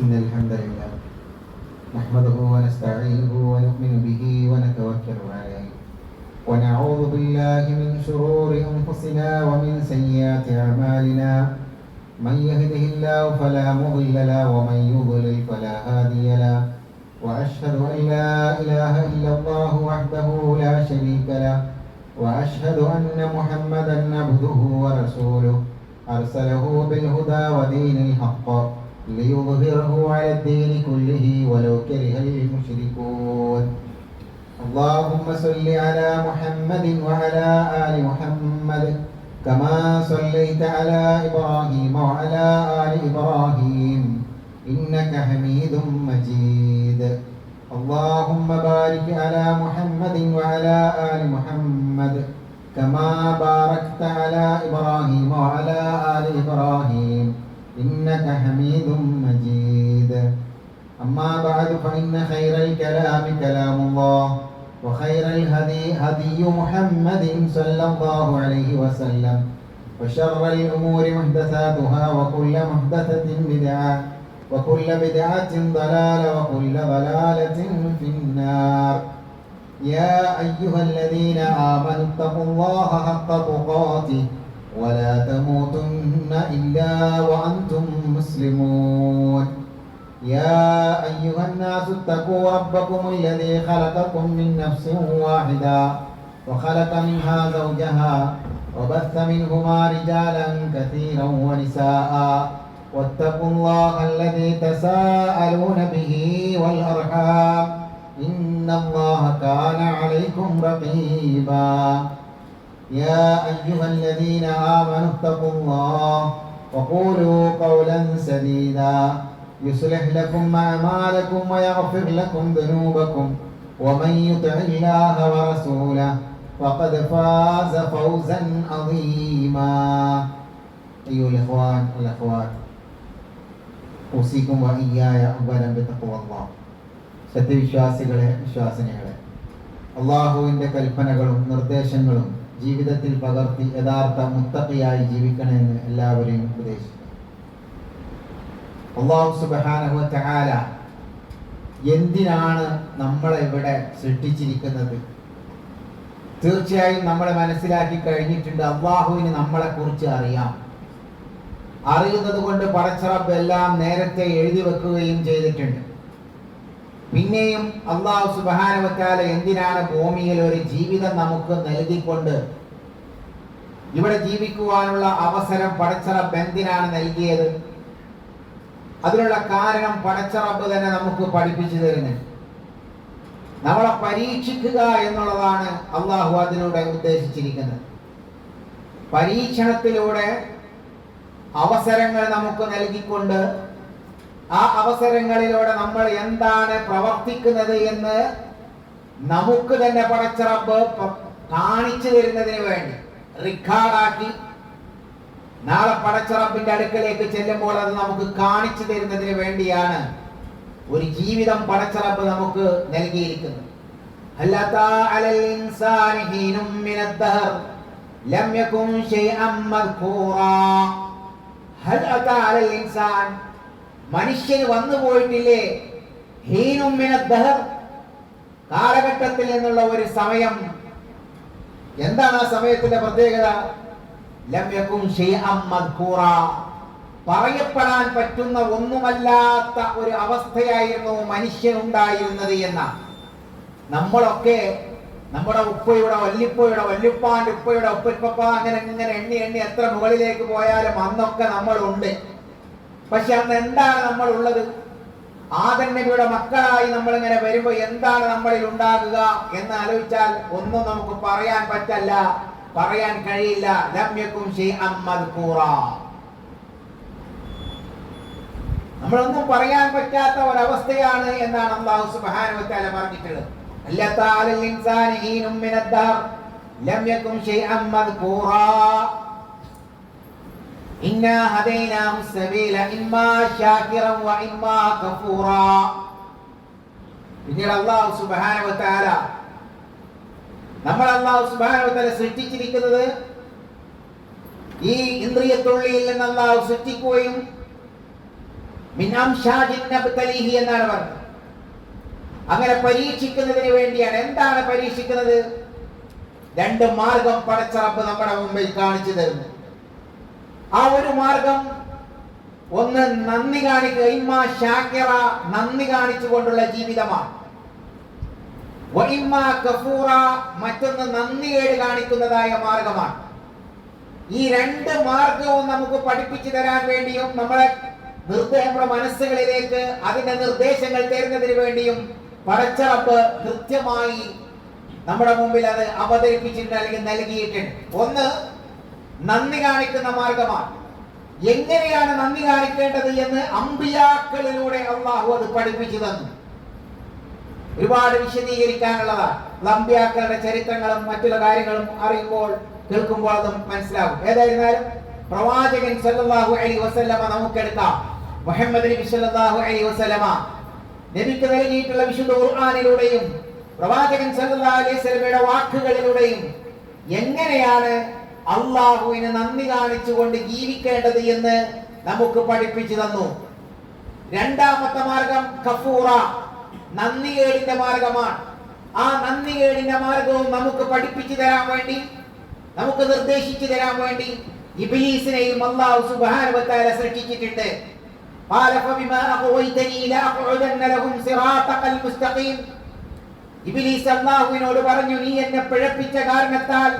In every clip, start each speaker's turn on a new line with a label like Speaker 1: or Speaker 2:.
Speaker 1: إن الحمد لله نحمده ونستعينه ونؤمن به ونتوكل عليه ونعوذ بالله من شرور أنفسنا ومن سيئات أعمالنا من يهده الله فلا مضل له ومن يضلل فلا هادي له وأشهد أن لا إله إلا الله وحده لا شريك له وأشهد أن محمدا عبده ورسوله أرسله بالهدى ودين الحق ليظهره على الدين كله ولو كره المشركون اللهم صل على محمد وعلى آل محمد كما صليت على إبراهيم وعلى آل إبراهيم إنك حميد مجيد اللهم بارك على محمد وعلى آل محمد كما باركت على إبراهيم وعلى آل إبراهيم إنك حميد مجيد أما بعد فإن خير الكلام كلام الله وخير الهدي هدي محمد صلى الله عليه وسلم وشر الأمور محدثاتها وكل محدثة بدعة وكل بدعة ضلالة وكل ضلالة في النار يا أيها الذين آمنوا اتقوا الله حق تقاته ولا تموتن إلا وأنتم مسلمون يا أيها الناس اتقوا ربكم الذي خلقكم من نفس واحدة وخلق منها زوجها وبث منهما رجالا كثيرا ونساء واتقوا الله الذي تساءلون به والأرحام إن الله كان عليكم رقيبا يا أيها الذين آمنوا اتقوا الله وقولوا قولا سديدا يصلح لكم أعمالكم ويغفر لكم ذنوبكم ومن يطع الله ورسوله فقد فاز فوزا عظيما أيها الإخوان والأخوات أوصيكم وإياي أولا بتقوى الله സത്യവിശ്വാസികളെ വിശ്വാസിനികളെ അള്ളാഹുവിൻ്റെ കൽപ്പനകളും നിർദ്ദേശങ്ങളും ജീവിതത്തിൽ പകർത്തി യഥാർത്ഥ മുത്തഖിയായി ജീവിക്കണമെന്ന് എല്ലാവരെയും ഉപദേശിക്കുന്നു. അല്ലാഹു സുബ്ഹാനഹു വ തആല എന്തിനാണ് നമ്മളെ ഇവിടെ സൃഷ്ടിച്ചിരിക്കുന്നത്? തീർച്ചയായും നമ്മൾ മനസ്സിലാക്കി കഴിഞ്ഞിട്ടുണ്ട്. അള്ളാഹുവിന് നമ്മളെ കുറിച്ച് അറിയാം. അറിയുന്നത് കൊണ്ട് പടച്ച റബ്ബ് എല്ലാം നേരത്തെ എഴുതി വെക്കുകയും ചെയ്തിട്ടുണ്ട്. പിന്നെയും അല്ലാഹു സുബ്ഹാനഹു വ തആല എന്തിനാണ് ഭൂമിയിൽ ഒരു ജീവിതം നമുക്ക് നൽകിക്കൊണ്ട് ഇവിടെ ജീവിക്കുവാനുള്ള അവസരം പടച്ച റബ്ബ് എന്തിനാണ് നൽകിയത്? അതിനുള്ള കാരണം പടച്ച റബ്ബ് തന്നെ നമുക്ക് പഠിപ്പിച്ചു തരുന്നുണ്ട്. നമ്മളെ പരീക്ഷിക്കുക എന്നുള്ളതാണ് അള്ളാഹു അതിലൂടെ ഉദ്ദേശിച്ചിരിക്കുന്നത്. പരീക്ഷണത്തിലൂടെ അവസരങ്ങൾ നമുക്ക് നൽകിക്കൊണ്ട് ആ അവസരങ്ങളിലൂടെ നമ്മൾ എന്താണ് പ്രവർത്തിക്കുന്നത് എന്ന് നമുക്ക് തന്നെ പടച്ച റബ്ബ് കാണിച്ചു തരുന്നതിന് വേണ്ടി റെക്കോർഡാക്കി നാളെ പടച്ച റബ്ബിന്റെ അടുക്കലേക്ക് ചെല്ലുമ്പോൾ അത് നമുക്ക് കാണിച്ചു തരുന്നതിന് വേണ്ടിയാണ് ഒരു ജീവിതം പടച്ച റബ്ബ് നമുക്ക് നൽകിയിരിക്കുന്നത്. ഹല്ലതാ അലൽ ഇൻസാനി ഹീനും മിനദ്ദഹർ ലം യകുൻ ശൈഅൻ മദ്കൂറാ. ഹല്ലതാ അലൽ ഇൻസാൻ, മനുഷ്യന് വന്നു പോയിട്ടില്ലേ, ഹീനും മിനദ്ദഹർ, കാലഘട്ടത്തിൽ നിന്നുള്ള ഒരു സമയം. എന്താണ് ആ സമയത്തിന്റെ പ്രത്യേകത? ലം യകുൻ ശൈഅൻ മദ്കൂറാ, പറയപ്പെടാൻ പറ്റുന്ന ഒന്നുമല്ലാത്ത ഒരു അവസ്ഥയായിരുന്നു മനുഷ്യനുണ്ടായിരുന്നത് എന്ന. നമ്മളൊക്കെ നമ്മുടെ ഉപ്പയുടെ വല്യുപ്പയുടെ വല്യുപ്പാന്റെ ഉപ്പയുടെ ഉപ്പപ്പ അങ്ങനെ ഇങ്ങനെ എണ്ണി എണ്ണി എത്ര മുകളിലേക്ക് പോയാലും അന്നൊക്കെ നമ്മളുണ്ട്. പക്ഷെ അന്ന് എന്താണ് നമ്മൾ ഉള്ളത്? ആദം നബിയുടെ മക്കളായി നമ്മൾ ഇങ്ങനെ വരുമ്പോൾ എന്താണ് നമ്മളിൽ ഉണ്ടാകുക എന്ന് ആലോചിച്ചാൽ ഒന്നും നമുക്ക് പറയാൻ പറ്റല്ല, പറയാൻ കഴിയില്ല. ലം യകുൻ ശൈഅൻ മദ്കൂറാ, നമ്മളൊന്നും പറയാൻ പറ്റാത്ത ഒരവസ്ഥയാണ് എന്നാണ് അല്ലാഹു സുബ്ഹാനഹു വ തആല പറഞ്ഞിട്ടുള്ളത്. അല്ലതാ അലൽ ഇൻസാനി ഹീനും മിനദ്ദഹർ ലം യകുൻ ശൈഅൻ മദ്കൂറാ ഇന്നാ ഹദൈനാഹു സബീല ഇമ്മാ ശാകിറൻ വ ഇമ്മാ കഫൂറാ. പിന്നീട് അല്ലാഹു സുബ്ഹാനഹു വ തആല അല്ലാഹു സുബ്ഹാനഹു വ തആല സൃഷ്ടിച്ചിരിക്കുന്നത് ഈ ഇന്ദ്രിയത്തുള്ളിയിൽ നിന്ന് അല്ലാഹു സൃഷ്ടിക്കുകയും മിൻ അംശാജിൻ നബ്തലീഹി എന്നാണ് പറഞ്ഞത്. അങ്ങനെ പരീക്ഷിക്കുന്നതിന് വേണ്ടിയാണ്. എന്താണ് പരീക്ഷിക്കുന്നത്? രണ്ട് മാർഗം പടച്ച റബ്ബ് നമ്മുടെ മുമ്പിൽ കാണിച്ചു തരുന്നു. ആ ഒരു മാർഗം, ഒന്ന് നന്ദി കാണിക്കുക, ഇമ്മാ ഷാക്കിറ, നന്ദി കാണിച്ചുകൊണ്ടുള്ള ജീവിതമാണ്. വഇമ്മാ കഫൂറ, മറ്റൊന്ന് നന്ദികേട് കാണിക്കുന്നതായ മാർഗമാണ്. ഈ രണ്ട് മാർഗവും നമുക്ക് പഠിപ്പിച്ചു തരാൻ വേണ്ടിയും നമ്മുടെ മനസ്സുകളിലേക്ക് അതിന്റെ നിർദ്ദേശങ്ങൾ തരുന്നതിന് വേണ്ടിയും പടച്ച റബ്ബ് കൃത്യമായി നമ്മുടെ മുമ്പിൽ അത് അവതരിപ്പിച്ചിട്ട് അല്ലെങ്കിൽ നൽകിയിട്ടുണ്ട്. ഒന്ന് നന്ദി കാണിക്കുന്ന മാർഗമാണ്. എങ്ങനെയാണ് നന്ദി കാണിക്കേണ്ടത് എന്ന് അമ്പിയാക്കളിലൂടെ അള്ളാഹു അത് പഠിപ്പിച്ചു തന്നു. ഒരുപാട് വിശദീകരിക്കാനുള്ളതാണ്. അമ്പിയാക്കളുടെ ചരിത്രങ്ങളും മറ്റുള്ള കാര്യങ്ങളും അറിയുമ്പോൾ കേൾക്കുമ്പോൾ അതും മനസ്സിലാകും. ഏതായിരുന്നാലും പ്രവാചകൻ സല്ലല്ലാഹു അലൈഹി വസല്ലമ നമുക്കെടുക്കാം. മുഹമ്മദ് നബി സല്ലല്ലാഹു അലൈഹി വസല്ലമ നബിക്ക് നൽകിയിട്ടുള്ള വിശുദ്ധ ഖുർആനിലൂടെയും പ്രവാചകൻ സല്ലല്ലാഹു അലൈഹി വസല്ലമയുടെ വാക്കുകളിലൂടെയും എങ്ങനെയാണ് അള്ളാഹുവിന് നന്ദി കാണിച്ചുകൊണ്ട് ജീവിക്കേണ്ടത് എന്ന് നമുക്ക് പഠിപ്പിച്ചു തന്നു. രണ്ടാമത്തെ മാർഗം കഫൂറ, നന്ദികേടിന്റെ മാർഗമാണ്. ആ നന്ദികേടിന്റെ മാർഗവും നമുക്ക് പഠിപ്പിച്ചു തരാൻ വേണ്ടി, നമുക്ക് നിർദ്ദേശിച്ചു തരാൻ വേണ്ടി ഇബ്ലീസിനെയും അല്ലാഹു സുബ്ഹാനഹു വ തആല സൃഷ്ടിച്ചിട്ടുണ്ട്. ഖാല ഫബിമാ അഗ്വൈതനി ലഅഖഉദന്ന ലഹും സിറാതകൽ മുസ്തഖീം. ഇബ്ലീസ് അല്ലാഹുവിനോട് പറഞ്ഞു, നീ എന്നെ പിഴപ്പിച്ച കാരണത്താൽ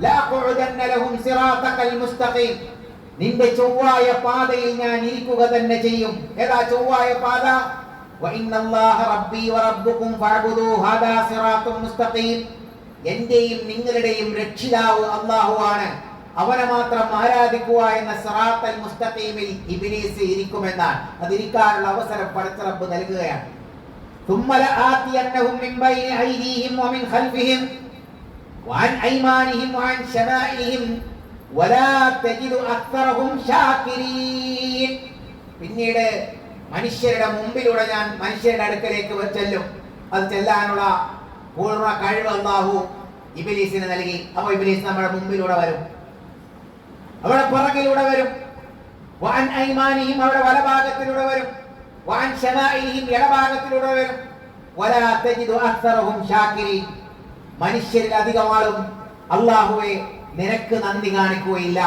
Speaker 1: ലഅഖഉദന്ന ലഹും സിറാതകൽ മുസ്തഖീം, നിന്റെ ചൊവ്വായ പാതയിൽ ഞാൻ ഇരിക്കുക തന്നെ ചെയ്യും. ഏതാ ചൊവ്വായ പാത? വഇന്നല്ലാഹ റബ്ബി വറബ്ബുകും ഫഅബ്ദൂ ഹാദാ സിറാത്തും മുസ്തഖീം. എന്റെയും നിങ്ങളുടെയും രക്ഷിതാവ് അല്ലാഹുവാണ്, അവനെ മാത്രം ആരാധിക്കുക എന്ന സിറാത്തൽ മുസ്തഖീമിൽ ഇബ്ലീസ് ഇരിക്കുമെന്നാണ്. അതിരിക്കാനുള്ള അവസരം പടച്ച റബ്ബ് നൽകുകയാണ്. ثم لآتينهم من بين أيديهم ومن خلفهم وعن أيمانهم وعن شمائلهم ولا تجد أكثرهم شاكرين. പിന്നീട് മനുഷ്യരുടെ മുമ്പിലൂടെ ഞാൻ മനുഷ്യരുടെ അടുക്കലേക്ക് ചെല്ലും. അത് ചെല്ലാനുള്ള പൂർണ്ണ കഴിവ് അല്ലാഹു ഇബ്ലീസിന് നൽകി. അപ്പോൾ ഇബ്ലീസ് നമ്മുടെ മുമ്പിലൂടെ വരും, അവിടെ പുറകിലൂടെ വരും. വഅൻ ഐമാനിഹിം, അവിടെ വലഭാഗത്തിലൂടെ വരും. വഅൻ ശമാഇലിഹിം, ഇടഭാഗത്തിലൂടെ വരും. വലാ തജിദു അക്സറഹും ഷാകിരീൻ, മനുഷ്യരിൽ അധികം ആളും അല്ലാഹുവേ നിനക്ക് നന്ദി കാണിക്കുകയില്ല,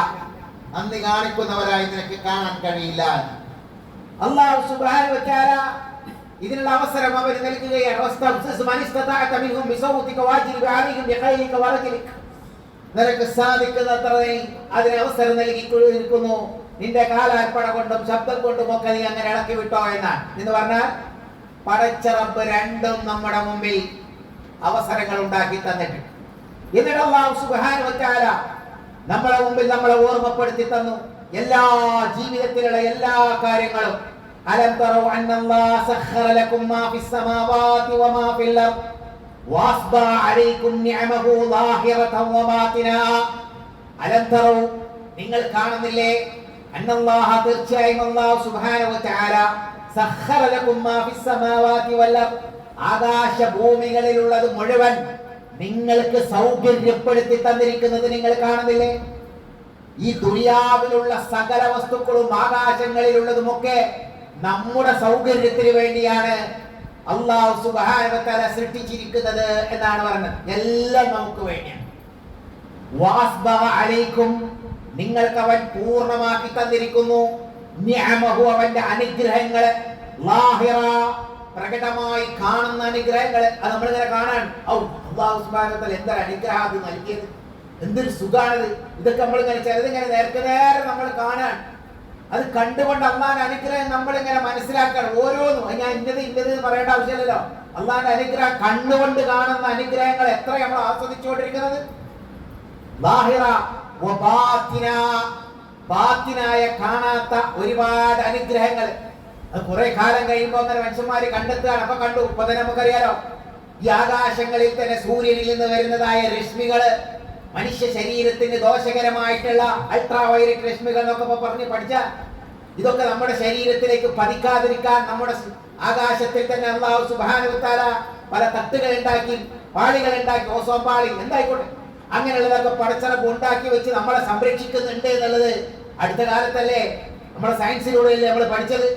Speaker 1: നന്ദി കാണിക്കുന്നവരായി നിനക്ക് കാണാൻ കഴിയില്ല. അല്ലാഹു സുബ്ഹാനഹു വ തആല ഇതിനുള്ള അവസരം അവർ നൽകുകയാണ്. നിനക്ക് സാധിക്കുന്നത്ര അതിന് അവസരം നൽകിയിരിക്കുന്നു. നിന്റെ കാലാർപ്പണ കൊണ്ടും ശബ്ദം കൊണ്ടും ഒക്കെ നീ അങ്ങനെ ഇളക്കി വിട്ടോ എന്നാണ്. എന്ന് പറഞ്ഞാൽ പടച്ച റബ്ബ് രണ്ടും നമ്മുടെ മുമ്പിൽ അവസരങ്ങൾ ഉണ്ടാക്കി തന്നിട്ടുണ്ട്. എന്നിട്ട് അല്ലാഹു സുബ്ഹാനഹു വ തആല നമ്മുടെ മുമ്പിൽ നമ്മളെ ഓർമ്മപ്പെടുത്തി തന്നു എല്ലാ ജീവിതത്തിലുള്ള എല്ലാ കാര്യങ്ങളും. അലം തറൗ അന്നല്ലാഹ സഖറ ലക്കും മാ ഫിസ് സമാവാതി വമാ ഫിൽ അർദ് വഅസ്ബഅ അലൈക്കും നിഅമഹു ളാഹിറതൻ വബാതിനാ. അലം തറൗ, നിങ്ങൾ കാണുന്നില്ലേ? അന്നല്ലാഹ, തീർച്ചയായും അല്ലാഹു സുബ്ഹാനഹു വ തആല സഖറ ലക്കും മാ ഫിസ് സമാവാതി വൽ അർദ്, ആകാശ ഭൂമികളിലുള്ളത് മുഴുവൻ നിങ്ങൾക്ക് സൗകര്യപ്പെടുത്തി തന്നിരിക്കുന്നത് നിങ്ങൾ കാണുന്നില്ലേ? ഈ ദുനിയാവിലുള്ള സകല വസ്തുക്കളും ആകാശങ്ങളിലുള്ളതുമൊക്കെ നമ്മുടെ സൗകര്യത്തിന് വേണ്ടിയാണ് അല്ലാഹു സുബ്ഹാനഹു വ തആല സൃഷ്ടിച്ചിരിക്കുന്നത് എന്നാണ് പറഞ്ഞത്. എല്ലാം നമുക്ക് വേണ്ടിയാണ്. വഅസ്ബഅ അലൈക്കും, നിങ്ങൾക്ക് അവൻ പൂർണ്ണമാക്കി തന്നിരിക്കുന്നു. നിഅമഹു, അവന്റെ അനുഗ്രഹങ്ങൾ. ലാഹിറ, പ്രകടമായി കാണുന്ന അനുഗ്രഹങ്ങൾ. അത് നമ്മളിങ്ങനെ കാണാൻ, അല്ലാഹു സുബ്ഹാനഹു വ തആല എന്തൊരു അനുഗ്രഹം അത് നൽകിയത്, എന്തൊരു സുഖാണത്. ഇതൊക്കെ നമ്മളിങ്ങനെ ചിലതിങ്ങനെ നേരെ നമ്മൾ കാണാൻ, അത് കണ്ടുകൊണ്ട് അള്ളാന്റെ അനുഗ്രഹം നമ്മളിങ്ങനെ മനസ്സിലാക്കണം. ഓരോന്നും ഞാൻ ഇന്നത് പറയേണ്ട ആവശ്യമില്ലല്ലോ. അള്ളാന്റെ അനുഗ്രഹം കണ്ണുകൊണ്ട് കാണുന്ന അനുഗ്രഹങ്ങൾ എത്ര നമ്മൾ ആസ്വദിച്ചുകൊണ്ടിരിക്കുന്നത്. ലാഹിറ വ ബാത്തിന, ബാത്തിനായ കാണാത്ത ഒരുപാട് അനുഗ്രഹങ്ങൾ. അത് കുറെ കാലം കഴിയുമ്പോൾ അങ്ങനെ മനുഷ്യന്മാര് കണ്ടെത്തുകയാണ്. അപ്പൊ കണ്ടു. ഇപ്പൊ തന്നെ നമുക്കറിയാലോ, ഈ ആകാശങ്ങളിൽ തന്നെ സൂര്യനിൽ നിന്ന് വരുന്നതായ രശ്മികള് മനുഷ്യ ശരീരത്തിന് ദോഷകരമായിട്ടുള്ള അൾട്രാ വയലറ്റ് രശ്മികൾ എന്നൊക്കെ പറഞ്ഞ് പഠിച്ച, ഇതൊക്കെ നമ്മുടെ ശരീരത്തിലേക്ക് പതിക്കാതിരിക്കാൻ നമ്മുടെ ആകാശത്തിൽ തന്നെ അല്ലാഹു സുബ്ഹാനഹു വ തആല പല തട്ടുകൾ ഉണ്ടാക്കി, പാളികൾ ഉണ്ടാക്കി, ഓസോൺ പാളി എന്തായിക്കോട്ടെ, അങ്ങനെയുള്ളതൊക്കെ പടച്ചറപ്പ് ഉണ്ടാക്കി വെച്ച് നമ്മളെ സംരക്ഷിക്കുന്നുണ്ട് എന്നുള്ളത് അടുത്ത കാലത്തല്ലേ നമ്മുടെ സയൻസിലൂടെയല്ലേ നമ്മൾ പഠിച്ചത്.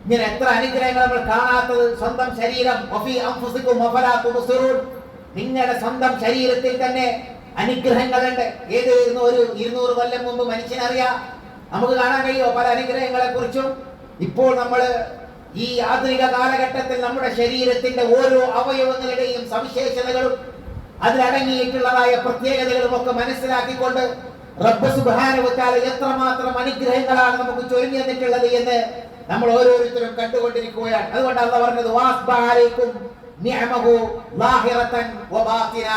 Speaker 1: ഇങ്ങനെ എത്ര അനുഗ്രഹങ്ങൾ നമ്മൾ കാണാത്തത്. സ്വന്തം ശരീരം, നിങ്ങളുടെ സ്വന്തം ശരീരത്തിൽ തന്നെ അനുഗ്രഹങ്ങളുണ്ട്. ഏതായിരുന്നു ഒരു 200 കൊല്ലം മുമ്പ് മനുഷ്യനറിയാം? നമുക്ക് കാണാൻ കഴിയുമോ പല അനുഗ്രഹങ്ങളെ കുറിച്ചും? ഇപ്പോൾ നമ്മൾ ഈ ആധുനിക കാലഘട്ടത്തിൽ നമ്മുടെ ശരീരത്തിന്റെ ഓരോ അവയവങ്ങളുടെയും സവിശേഷതകളും അതിലടങ്ങിയിട്ടുള്ളതായ പ്രത്യേകതകളും ഒക്കെ മനസ്സിലാക്കിക്കൊണ്ട് റബ്ബ് സുബ്ഹാനഹു വ തആല എത്രമാത്രം അനുഗ്രഹങ്ങളാണ് നമുക്ക് ചൊരിഞ്ഞു തന്നിട്ടുള്ളത് എന്ന് നമ്മൾ ഓരോരുത്തരും കണ്ടുകൊണ്ടിരിക്കുകയാണ്. അതുകൊണ്ട് അല്ലാഹു പറഞ്ഞത് വാസ്ബഅലൈക്കും നിഅമഹു ലാഹിറതൻ വബാതിന,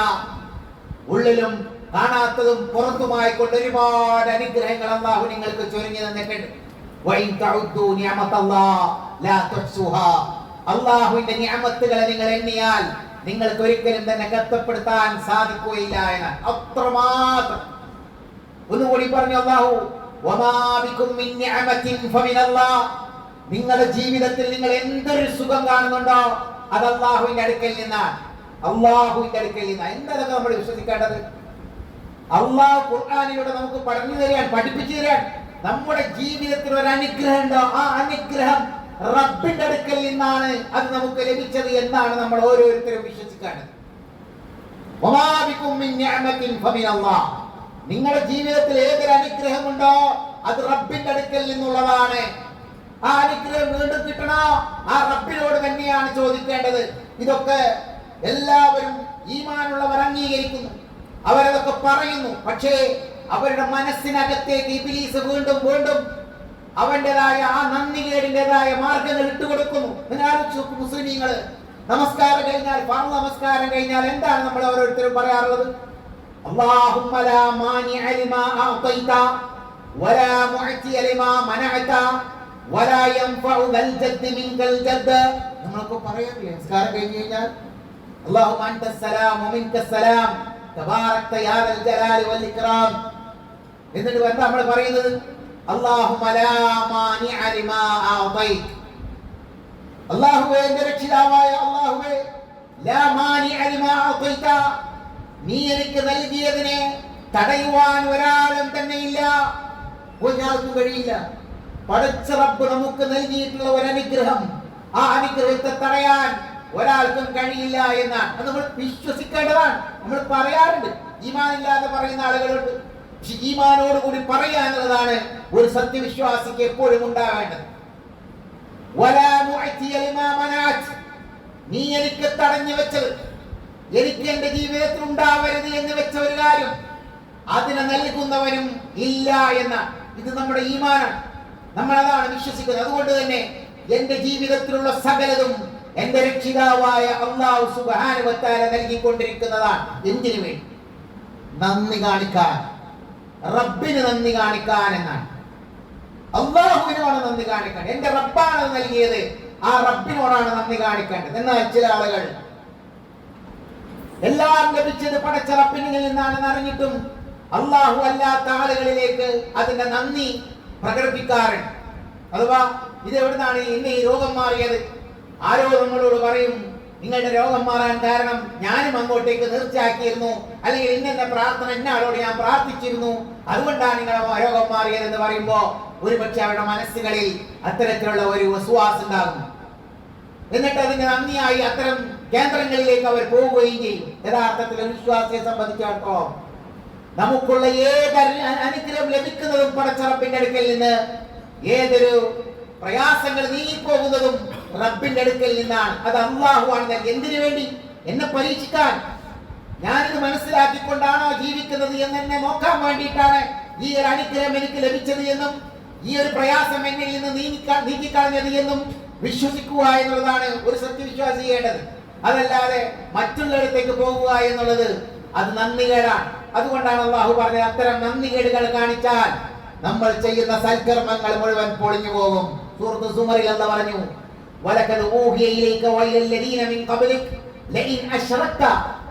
Speaker 1: ഉള്ളിലും കാണാത്തതും പുറത്തുമായി കൊണ്ട് ഒരുപാട് അനുഗ്രഹങ്ങൾ അല്ലാഹു നിങ്ങൾക്ക് ചൊരിഞ്ഞു തന്നിട്ടുണ്ട്. വഇൻ തഉദ്ദു നിഅമതല്ലാഹ് ലാ തുഹ്സുഹാ, അല്ലാഹുവിന്റെ നിഅമത്തുകളെ നിങ്ങൾ എണ്ണിയാൽ നിങ്ങൾക്ക് ഒരിക്കലും തന്നെ കത്തപ്പെടുത്താൻ സാധിക്കുകയില്ല എന്ന്. അത്രമാത്രം. ഒന്നുകൂടി പറഞ്ഞു അല്ലാഹു, വമാ ബികും മിൻ നിഅമത്തിൻ ഫമിനല്ലാഹ്, നിങ്ങളുടെ ജീവിതത്തിൽ നിങ്ങൾ എന്തൊരു സുഖം കാണുന്നുണ്ടോ അത് അല്ലാഹുവിന്റെ അടുക്കൽ നിന്നാണ്. അല്ലാഹുവിന്റെ അടുക്കൽ നിന്നാണ്. എന്തൊക്കെ നമ്മൾ വിശ്വസിക്കേണ്ടത്? അല്ലാഹു ഖുർആനിലൂടെ നമുക്ക് പറഞ്ഞു തരാൻ, പഠിപ്പിച്ചു തരാൻ. നമ്മുടെ ജീവിതത്തിൽ ഒരു അനുഗ്രഹം ഉണ്ടോ, ആ അനുഗ്രഹം റബ്ബിന്റെ അടുക്കൽ നിന്നാണ് അത് നമുക്ക് ലഭിച്ചത് എന്നാണ് നമ്മൾ ഓരോരുത്തരും വിശ്വസിക്കേണ്ടത്. വമാ ബികും മിൻ നിഅമത്തിൻ ഫമിനല്ലാഹ്, നിങ്ങളുടെ ജീവിതത്തിൽ ഏതൊരു അനുഗ്രഹമുണ്ടോ അത് റബ്ബിന്റെ അടുക്കൽ നിന്നുള്ളതാണ്. ആ അനുഗ്രഹം വീണ്ടും കിട്ടണോ ആ റബ്ബിനോട് തന്നെയാണ് ചോദിക്കേണ്ടത്. ഇതൊക്കെ എല്ലാവരും ഈമാനുള്ളവർ അംഗീകരിക്കുന്നു, അവരതൊക്കെ പറയുന്നു. പക്ഷേ അവരുടെ മനസ്സിനകത്തേക്ക് ഇബ്ലീസ് വീണ്ടും വീണ്ടും അവന്റേതായ ആ നന്ദികേടിൻ്റെതായ മാർഗങ്ങൾ ഇട്ടുകൊടുക്കുന്നു. മുസ്ലിമീങ്ങൾ നമസ്കാരം കഴിഞ്ഞാൽ, ഫർള് നമസ്കാരം കഴിഞ്ഞാൽ എന്താണ് നമ്മൾ ഓരോരുത്തരും പറയാറുള്ളത്? അല്ലാഹുമ്മ ലാ മാനിഅ ലിമാ അഅതൈത വലാ മുഅതിയ ലിമാ മനഅത വലാ യൻഫഉ ദൽ ജദ്ദി മിൻകൽ ജദ്ദ്. നമ്മളൊക്കെ പറയാറില്ലേ നമസ്കാരം കഴിഞ്ഞ് കഴിഞ്ഞാൽ? അല്ലാഹുമ്മ അൻതസ് സലാം വ മിൻകസ് സലാം തബാറക്ത യാ ദൽ ജലാലി വൽ ഇക്റാം. എന്നിട്ട് എന്താ നമ്മൾ പറയുന്നത്? അല്ലാഹുമ്മ ലാ മാനിഅ ലിമാ അഅതൈത, അല്ലാഹുവേ എൻ്റെ രക്ഷിതാവായ അല്ലാഹുവേ, ലാ മാനിഅ ലിമാ അഅതൈത, നീ എനിക്ക് നൽകിയതിനെ തടയുവാൻ ഒരാളും തന്നെ ഇല്ല, ഒരാൾക്കും കഴിയില്ല. പടച്ച റബ്ബ് നമുക്ക് നൽകിയിട്ടുള്ള ഒരു അനുഗ്രഹം, ആ അനുഗ്രഹത്തെ തടയാൻ ഒരാൾക്കും കഴിയില്ല എന്നാണ്. അത് നമ്മൾ വിശ്വസിക്കേണ്ടതാണ്. നമ്മൾ പറയാറുണ്ട്, ഈമാനില്ലാതെ പറയുന്ന ആളുകളുണ്ട്. പക്ഷെ ഈമാനോട് കൂടി പറയാനുള്ളതാണ് ഒരു സത്യവിശ്വാസിക്ക് എപ്പോഴും ഉണ്ടാവേണ്ടത്. വലാ മുഅതിയ ലിമാ മനഅത്, നീ എനിക്ക് തടഞ്ഞു വെച്ചത്, എനിക്ക് എന്റെ ജീവിതത്തിൽ ഉണ്ടാവരുത് എന്ന് വെച്ച ഒരു കാര്യം അതിനെ നൽകുന്നവനും ഇല്ല എന്ന. ഇത് നമ്മുടെ ഈമാനാണ്, നമ്മൾ അതാണ് വിശ്വസിക്കുന്നത്. അതുകൊണ്ട് തന്നെ എന്റെ ജീവിതത്തിലുള്ള സകലതും എന്റെ രക്ഷിതാവായ അല്ലാഹു സുബ്ഹാനഹു വ തആല നൽകിക്കൊണ്ടിരിക്കുന്നതാണ്. എന്തിനു വേണ്ടി? നന്ദി കാണിക്കാൻ, റബ്ബിന് നന്ദി കാണിക്കാൻ എന്നാണ്. അല്ലാഹുവിനോട് നന്ദി കാണിക്കാൻ. എന്റെ റബ്ബാണ് നൽകിയത്, ആ റബ്ബിനോടാണ് നന്ദി കാണിക്കേണ്ടത്. എന്നാൽ ചില ആളുകൾ എല്ലാം ലഭിച്ചത് പടച്ച റബ്ബിൽ നിന്നാണെന്ന് അറിഞ്ഞിട്ടും അല്ലാഹു അല്ലാത്ത ആളുകളിലേക്ക് അതിന്റെ നന്ദി പ്രകടിപ്പിക്കാറുണ്ട്. അഥവാ ഇത് എവിടുന്നാണ് ഇന്ന് ഈ രോഗം മാറിയത്? ആരോ നമ്മളോട് പറയും, നിങ്ങളുടെ രോഗം മാറാൻ കാരണം ഞാനും അങ്ങോട്ടേക്ക് തീർച്ചയാക്കിയിരുന്നു, അല്ലെങ്കിൽ ഇന്നത്തെ പ്രാർത്ഥന ഇന്നാളോട് ഞാൻ പ്രാർത്ഥിച്ചിരുന്നു, അതുകൊണ്ടാണ് നിങ്ങളുടെ രോഗം മാറിയത് എന്ന് പറയുമ്പോ ഒരുപക്ഷെ അവരുടെ മനസ്സുകളിൽ അത്തരത്തിലുള്ള ഒരു വസ്വാസം ഉണ്ടാകും. എന്നിട്ട് അതിന്റെ നന്ദിയായി അത്തരം കേന്ദ്രങ്ങളിലേക്ക് അവർ പോവുകയും ചെയ്യും. യഥാർത്ഥത്തിൽ വിശ്വാസിയെ സംബന്ധിച്ചിടത്തോളം നമുക്കുള്ള ഏതൊരു അനുഗ്രഹം ലഭിക്കുന്നതും പടച്ച റബ്ബിന്റെ അടുക്കൽ നിന്ന്, ഏതൊരു പ്രയാസങ്ങൾ നീങ്ങിപ്പോകുന്നതും റബ്ബിന്റെ അടുക്കൽ നിന്നാണ്. അത് അല്ലാഹു ആണ്. എന്തിനു വേണ്ടി? എന്നെ പരീക്ഷിക്കാൻ. ഞാനിത് മനസ്സിലാക്കിക്കൊണ്ടാണോ ജീവിക്കുന്നത് എന്നെ നോക്കാൻ വേണ്ടിയിട്ടാണ് ഈ ഒരു അനുഗ്രഹം എനിക്ക് ലഭിച്ചത് എന്നും ഈ ഒരു പ്രയാസം എന്നിൽ നിന്ന് നീക്കിക്കളഞ്ഞത് എന്നും വിശ്വസിക്കുക എന്നുള്ളതാണ് ഒരു സത്യവിശ്വാസി ചെയ്യേണ്ടത്. അതല്ലാതെ മറ്റുള്ളിടത്തേക്ക് പോകുക എന്നുള്ളത് അത് നന്ദികേടാണ്. അതുകൊണ്ടാണ് അല്ലാഹു പറഞ്ഞത്, അത്തരം നന്ദികേടുകൾ കാണിച്ചാൽ നമ്മൾ ചെയ്യുന്ന സൽക്കർമ്മങ്ങൾ മുഴുവൻ പൊളിഞ്ഞു പോകും. സൂറത്ത് സുമറിൽ അല്ലാഹു പറഞ്ഞു, വലഖദ് ഊഹിയ ഇലൈക വഇലല്ലദീന മിൻ ഖബ്ലിക ലഇൻ അശ്റക്ത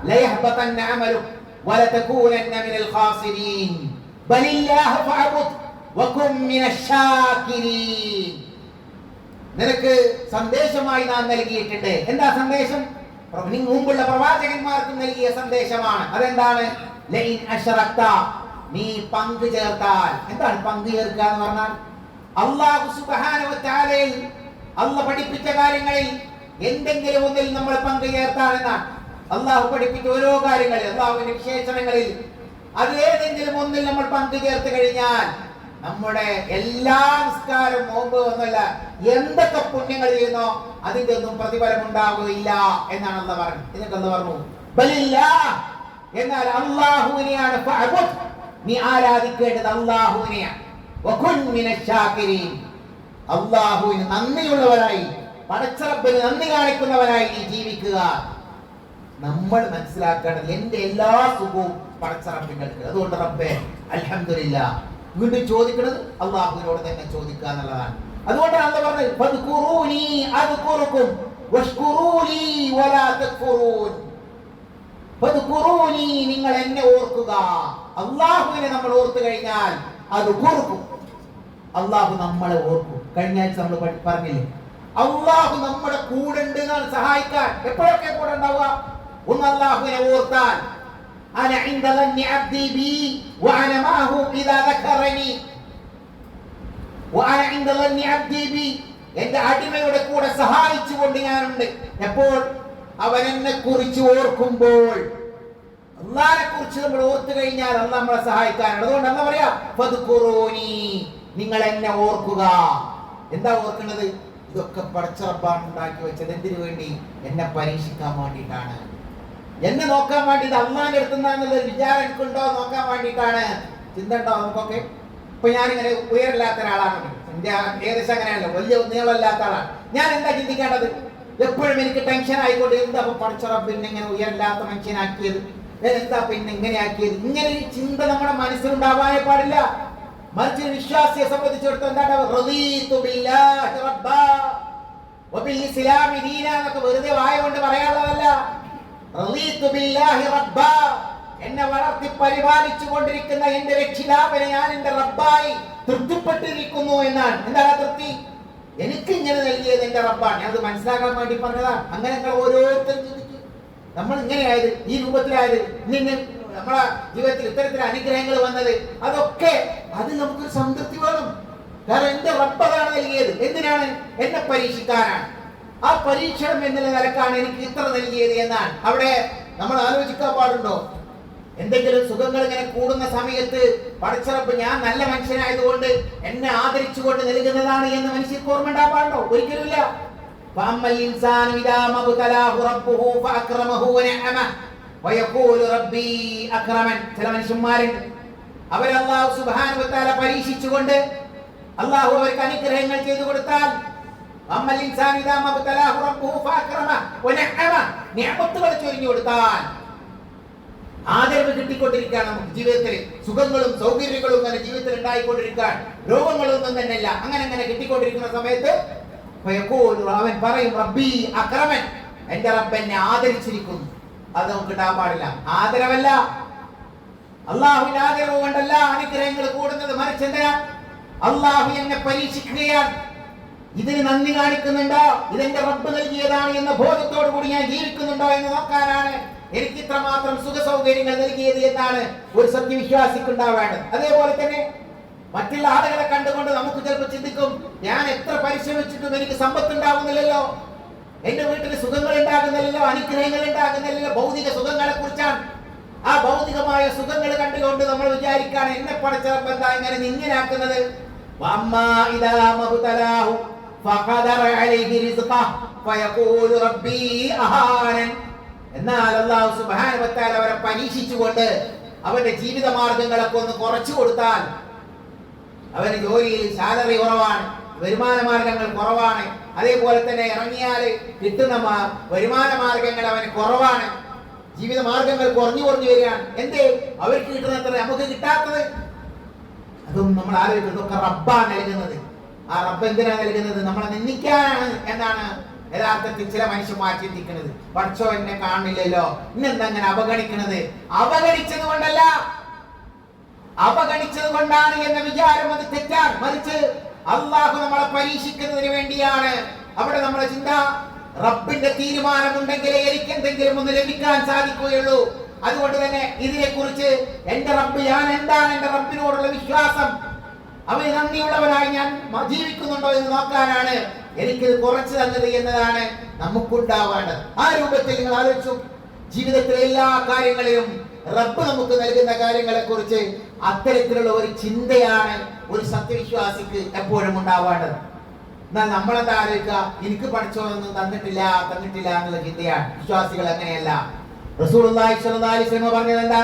Speaker 1: ലയഹ്ബതന്ന അമലുക വലതകൂനന്ന മിനൽ ഖാസിരീൻ ബലില്ലാഹ ഫഅബ്ദ് വകും മിനശ് ശാകിരീൻ. നിനക്ക് സന്ദേശമായി നാം നൽകിയിട്ടുണ്ട്. എന്താ സന്ദേശം? മുമ്പുള്ള പ്രവാചകന്മാർക്കും നൽകിയ സന്ദേശമാണ്. അതെന്താണ്? ലഇൻ അശ്റക്ത, നീ പങ്കു ചേർത്താൽ. എന്താണ് പങ്കു ചേർക്കുക എന്ന് പറഞ്ഞാൽ? അല്ലാഹു സുബ്ഹാനഹു വ തആലയിൽ അള്ളാഹ് പഠിപ്പിച്ച കാര്യങ്ങളിൽ എന്തെങ്കിലും ഒന്നിൽ നമ്മൾ പങ്കു ചേർത്താണെന്നാണ്. അള്ളാഹു പഠിപ്പിച്ച ഓരോ കാര്യങ്ങളിൽ, അള്ളാഹുവിന്റെ വിശേഷണങ്ങളിൽ അതിലേതെങ്കിലും ഒന്നിൽ നമ്മൾ പങ്കു ചേർത്ത് കഴിഞ്ഞാൽ നമ്മുടെ എല്ലാ നിസ്കാരം, നോമ്പ് എന്നല്ല എന്തൊക്കെ പുണ്യങ്ങൾ ചെയ്യുന്നോ അതിന്റെ ഒന്നും പ്രതിഫലം ഉണ്ടാവുകയില്ല എന്നാണ് അള്ളാഹ് പറഞ്ഞത്. എന്നിട്ട് അള്ളാഹ് പറഞ്ഞു ബലില്ലാഹ്, എന്നാൽ അള്ളാഹുവിനെയാണ് ഫഅബ്ദ്, നീ ആരാധിക്കേണ്ടത് അള്ളാഹുവിനെയാണ്. വകുൻ മിനശ്ശാകിരീൻ, അള്ളാഹുവിന് നന്ദിയുള്ളവരായി, പടച്ച റബ്ബിന് നന്ദി കാണിക്കുന്നവരായി നീ ജീവിക്കുക. നമ്മൾ മനസ്സിലാക്കേണ്ടത് എന്റെ എല്ലാ സുഖവും പടച്ച റബ്ബിന്റെ അടുക്കൽ. അതുകൊണ്ട് റബ്ബേ അൽഹംദുലില്ലാഹ് വീണ്ടും ചോദിക്കുന്നത് അള്ളാഹുവിനോട് തന്നെ ചോദിക്കുക എന്നുള്ളതാണ്. അതുകൊണ്ടാണ് അള്ളാഹ് പറഞ്ഞത് ഫദ്കുറൂനി അദ്കുറുകും വഷ്കുറൂലി വലാ തക്ഫുറൂൻ. ഫദ്കുറൂനി, നിങ്ങൾ എന്നെ ഓർക്കുക. അള്ളാഹുവിനെ നമ്മൾ ഓർത്തു കഴിഞ്ഞാൽ അത് ഓർക്കും, അള്ളാഹു നമ്മളെ ഓർക്കും. കഴിഞ്ഞ ആഴ്ച നമ്മൾ പറഞ്ഞില്ലേ, അള്ളാഹു നമ്മുടെ കൂടെ ഉണ്ട് എന്നാണ് സഹായിക്കാൻ. എപ്പോഴൊക്കെ കൂടെ ഉണ്ടാവുക? ഒന്ന് അള്ളാഹുവിനെ ഓർത്താൽ, അന ഇൻദ ദന്നി അബ്ദി ബി വഅന മഅഹു ഇദാ ദക്കറനി വഅന ഇൻദ ദന്നി അബ്ദി ബി, എന്റെ അടിമയുടെ കൂടെ സഹായിച്ചുകൊണ്ട് ഞാനുണ്ട്. എപ്പോൾ? അവൻ എന്നെ കുറിച്ച് ഓർക്കുമ്പോൾ. അള്ളാഹിനെ കുറിച്ച് നമ്മൾ ഓർത്തു കഴിഞ്ഞാൽ അള്ളാഹ് നമ്മളെ സഹായിക്കാനാണ്. അതുകൊണ്ട് അള്ളാഹ് പറയാ ഫദ്കുറൂനി, നിങ്ങൾ എന്നെ ഓർക്കുക. എന്താ ഓർക്കുന്നത്? ഇതൊക്കെ പടച്ച റബ്ബാണ് ഉണ്ടാക്കി വെച്ചത്. എന്തിനു വേണ്ടി? എന്നെ പരീക്ഷിക്കാൻ വേണ്ടിയിട്ടാണ്, എന്നെ നോക്കാൻ വേണ്ടിയിട്ട്. അള്ളാഹിന്റെ അടുത്തുനിന്നുള്ള വിചാരം എനിക്കുണ്ടോ നോക്കാൻ വേണ്ടിയിട്ടാണ്. ചിന്ത ഉണ്ടോ നമുക്കൊക്കെ? ഇപ്പൊ ഞാനിങ്ങനെ ഉയരല്ലാത്ത ഒരാളാണ്, എന്റെ ഏകദേശം അങ്ങനെയല്ലോ, വലിയ നീളമില്ലാത്ത ആളാണ്. ഞാൻ എന്താ ചിന്തിക്കേണ്ടത്? എപ്പോഴും എനിക്ക് ടെൻഷൻ ആയിക്കോട്ടെ, എന്താ പടച്ച റബ്ബിനെ ഇങ്ങനെ ഉയരല്ലാത്ത മനുഷ്യനാക്കിയത്, എന്താ പിന്നെ ഇങ്ങനെ ആക്കിയത്? ഇങ്ങനെ ഒരു ചിന്ത നമ്മുടെ മനസ്സിലുണ്ടാവാനേ പാടില്ല. മറിച്ച് വിശ്വാസിയെ സംബന്ധിച്ചിടത്തോളം എന്താണ്? റളീതു ബില്ലാഹി റബ്ബാ വബിൽ ഇസ്ലാമി ദീനാ എന്നൊക്കെ വെറുതെ വായ കൊണ്ട് പറയാനുള്ളതല്ല. റളീതു ബില്ലാഹി റബ്ബാ, എന്നെ വളർത്തി പരിപാലിച്ചു കൊണ്ടിരിക്കുന്ന എന്റെ രക്ഷിതാവിനെ ഞാൻ എന്റെ റബ്ബായി തൃപ്തിപ്പെട്ടിരിക്കുന്നു എന്നാണ്. എന്താണ് തൃപ്തി? എനിക്ക് ഇങ്ങനെ നൽകിയത് എന്റെ റബ്ബാണ്. ഞാനത് മനസ്സിലാക്കാൻ വേണ്ടി പറഞ്ഞതാണ്. അങ്ങനെ നിങ്ങൾ ഓരോരുത്തരും ചിന്തിക്കും, നമ്മൾ ഇങ്ങനെയായത്, ഈ രൂപത്തിലായത്, ഇന്ന് നമ്മളെ ജീവിതത്തിൽ ഇത്തരത്തിൽ അനുഗ്രഹങ്ങൾ വന്നത്, അതൊക്കെ അതിൽ നമുക്കൊരു സംതൃപ്തി വേണം. കാരണം എന്റെ റബ്ബാണ് നൽകിയത്. എന്തിനാണ്? എന്നെ പരീക്ഷിക്കാനാണ്. ആ പരീക്ഷണം എന്നുള്ള നിലക്കാണ് എനിക്ക് ഇത്ര നൽകിയത് എന്നാണ്. അവിടെ നമ്മൾ ആലോചിക്കാൻ പാടുണ്ടോ? എന്തെങ്കിലും സുഖങ്ങൾ ഇങ്ങനെ കൂടുന്ന സമയത്ത് പടച്ച റബ്ബ് ഞാൻ നല്ല മനുഷ്യനായതുകൊണ്ട് എന്നെ ആദരിച്ചുകൊണ്ട് നൽകുന്നതാണ് എന്ന് മനുഷ്യർക്ക് ഓർമ്മ ഉണ്ടാകാൻ പാടുണ്ടോ? ഒരിക്കലുമില്ല. ഫഅമ്മൽ ഇൻസാനു ഇദാ മബ്തലാഹു റബ്ബുഹു ഫഅക്രമഹു വനഅമഹു വയഖൂലു റബ്ബി അക്രമൻ. ചില മനുഷ്യന്മാരുണ്ട്, അവർ അല്ലാഹു സുബ്ഹാനഹു വ തആല പരീക്ഷിച്ചുകൊണ്ട് അല്ലാഹു അവർക്ക് അനുഗ്രഹങ്ങൾ ചെയ്തു കൊടുത്താൽ, അമ്മൽ ഇൻസാനു ഇദാ മബ്തലാഹു റബ്ബുഹു ഫഅക്രമഹു വനഅമഹു, നിഅമത്തുകൾ ചൊരിഞ്ഞു കൊടുത്താൽ, ആദരവ് കിട്ടിക്കൊണ്ടിരിക്കുകയാണ് നമുക്ക് ജീവിതത്തിൽ. സുഖങ്ങളും സൗകര്യങ്ങളും അങ്ങനെ ജീവിതത്തിൽ ഉണ്ടായിക്കൊണ്ടിരിക്കാൻ, രോഗങ്ങളൊന്നും തന്നെയല്ല, അങ്ങനെ കിട്ടിക്കൊണ്ടിരിക്കുന്ന സമയത്ത് അവൻ പറയും റബ്ബി അക്രമൻ, എന്റെ റബ്ബ് എന്നെ ആദരിച്ചിരിക്കുന്നു. അത് നമുക്ക് ഇടാൻ പാടില്ല. ആദരവല്ല, അള്ളാഹുവിന്റെ ആദരവ് കൊണ്ടല്ല അനുഗ്രഹങ്ങൾ കൂടുന്നത്. മറിച്ച് എന്തിനാ? അള്ളാഹു എന്നെ പരീക്ഷിക്കുകയാണ്. ഇതിന് നന്ദി കാണിക്കുന്നുണ്ടോ? ഇതെന്റെ റബ്ബ് നൽകിയതാണ് എന്ന ബോധത്തോടു കൂടി ഞാൻ ജീവിക്കുന്നുണ്ടോ എന്ന് നോക്കാനാണ് എനിക്ക് ഇത്രമാത്രം സുഖ സൗകര്യങ്ങൾ നൽകിയത് എന്നാണ് ഒരു സത്യവിശ്വാസിക്ക് ഉണ്ടാവേണ്ടത്. അതേപോലെ തന്നെ മറ്റുള്ള ആളുകളെ കണ്ടുകൊണ്ട് നമുക്ക് ചിലപ്പോൾ ചിന്തിക്കും, ഞാൻ എത്ര പരിശ്രമിച്ചിട്ടും എനിക്ക് സമ്പത്ത് ഉണ്ടാകുന്നില്ലല്ലോ, എന്റെ വീട്ടിൽ സുഖങ്ങൾ ഉണ്ടാകുന്നില്ലല്ലോ, അനുഗ്രഹങ്ങൾ ഉണ്ടാകുന്നില്ലല്ലോ. ഭൗതിക സുഖങ്ങളെ കുറിച്ചാണ്. ആ ഭൗതികമായ സുഖങ്ങൾ കണ്ടുകൊണ്ട് നമ്മൾ വിചാരിക്കാണ് എന്നെ പടച്ച റബ്ബ് എന്താ ഇങ്ങനെ നിങ്ങനാക്കുന്നത്. വഅമ്മാ ഇദാ മബ്തലാഹു ഫഖദറ അലൈഹി റിസ്ഖഹു ഫയഖൂലു റബ്ബി അഹാനൻ. എന്നാൽ അല്ലാഹു സുബ്ഹാനഹു വ തആല അവരെ പരീക്ഷിച്ചുകൊണ്ട് അവന്റെ ജീവിത മാർഗങ്ങളൊക്കെ ഒന്ന് കുറച്ചു കൊടുത്താൽ, അവന് ജോലിയിൽ സാലറി കുറവാണ്, വരുമാന മാർഗങ്ങൾ കുറവാണ്, അതേപോലെ തന്നെ ഇറങ്ങിയാൽ കിട്ടുന്ന വരുമാന മാർഗങ്ങൾ അവന് കുറവാണ്, ജീവിത മാർഗങ്ങൾ കുറഞ്ഞു വരികയാണ്. എന്തേ? അവർക്ക് കിട്ടുന്നത്ര നമുക്ക് കിട്ടാത്തത്. അതും നമ്മൾ ആലോചിക്കുന്നത് ഒക്കെ റബ്ബാണ് നൽകുന്നത്. ആ റബ്ബ് എന്തിനാ നൽകുന്നത്? നമ്മളെ നിന്ദിക്കാനാണ് എന്നാണ് യഥാർത്ഥത്തിൽ ചില മനുഷ്യന്മാർ ചിന്തിക്കുന്നത്. പഠിച്ചോ എന്നെ കാണില്ലല്ലോ, ഇന്നെന്താ അങ്ങനെ അവഗണിക്കുന്നത്? അവഗണിച്ചത് കൊണ്ടല്ല, അവഗണിച്ചത് കൊണ്ടാണ് എന്ന വിചാരം അത് തെറ്റാണ്. മറിച്ച് അള്ളാഹു നമ്മളെ പരീക്ഷിക്കുന്നതിന് വേണ്ടിയാണ്. അവിടെ നമ്മളെ ചിന്ത റബ്ബിന്റെ തീരുമാനമുണ്ടെങ്കിലേ എനിക്ക് എന്തെങ്കിലും ഒന്ന് ലഭിക്കാൻ സാധിക്കുകയുള്ളൂ. അതുകൊണ്ട് തന്നെ ഇതിനെക്കുറിച്ച് എന്റെ റബ്ബ്, ഞാൻ എന്താണ് എന്റെ റബ്ബിനോടുള്ള വിശ്വാസം, അവന് നന്ദിയുള്ളവനായി ഞാൻ ജീവിക്കുന്നുണ്ടോ എന്ന് നോക്കാനാണ് എനിക്കിത് കുറച്ചു തന്നത് എന്നതാണ് നമുക്കുണ്ടാവേണ്ടത്. ആ രൂപത്തിൽ നിങ്ങൾ ആലോചിച്ചു. ജീവിതത്തിലെ എല്ലാ കാര്യങ്ങളിലും റബ്ബ് നമുക്ക് നൽകുന്ന കാര്യങ്ങളെ കുറിച്ച് അത്തരത്തിലുള്ള ഒരു ചിന്തയാണ് ഒരു സത്യവിശ്വാസിക്ക് എപ്പോഴും ഉണ്ടാവേണ്ടത്. എന്നാൽ നമ്മളെന്താ ആലോചിക്കുക, എനിക്ക് പഠിച്ചോന്നൊന്നും തന്നിട്ടില്ല എന്നുള്ള ചിന്തയാണ്. വിശ്വാസികൾ അങ്ങനെയല്ല. റസൂലുള്ളാഹി സ്വല്ലല്ലാഹി അലൈഹി വസല്ലം പറഞ്ഞത് എന്താ?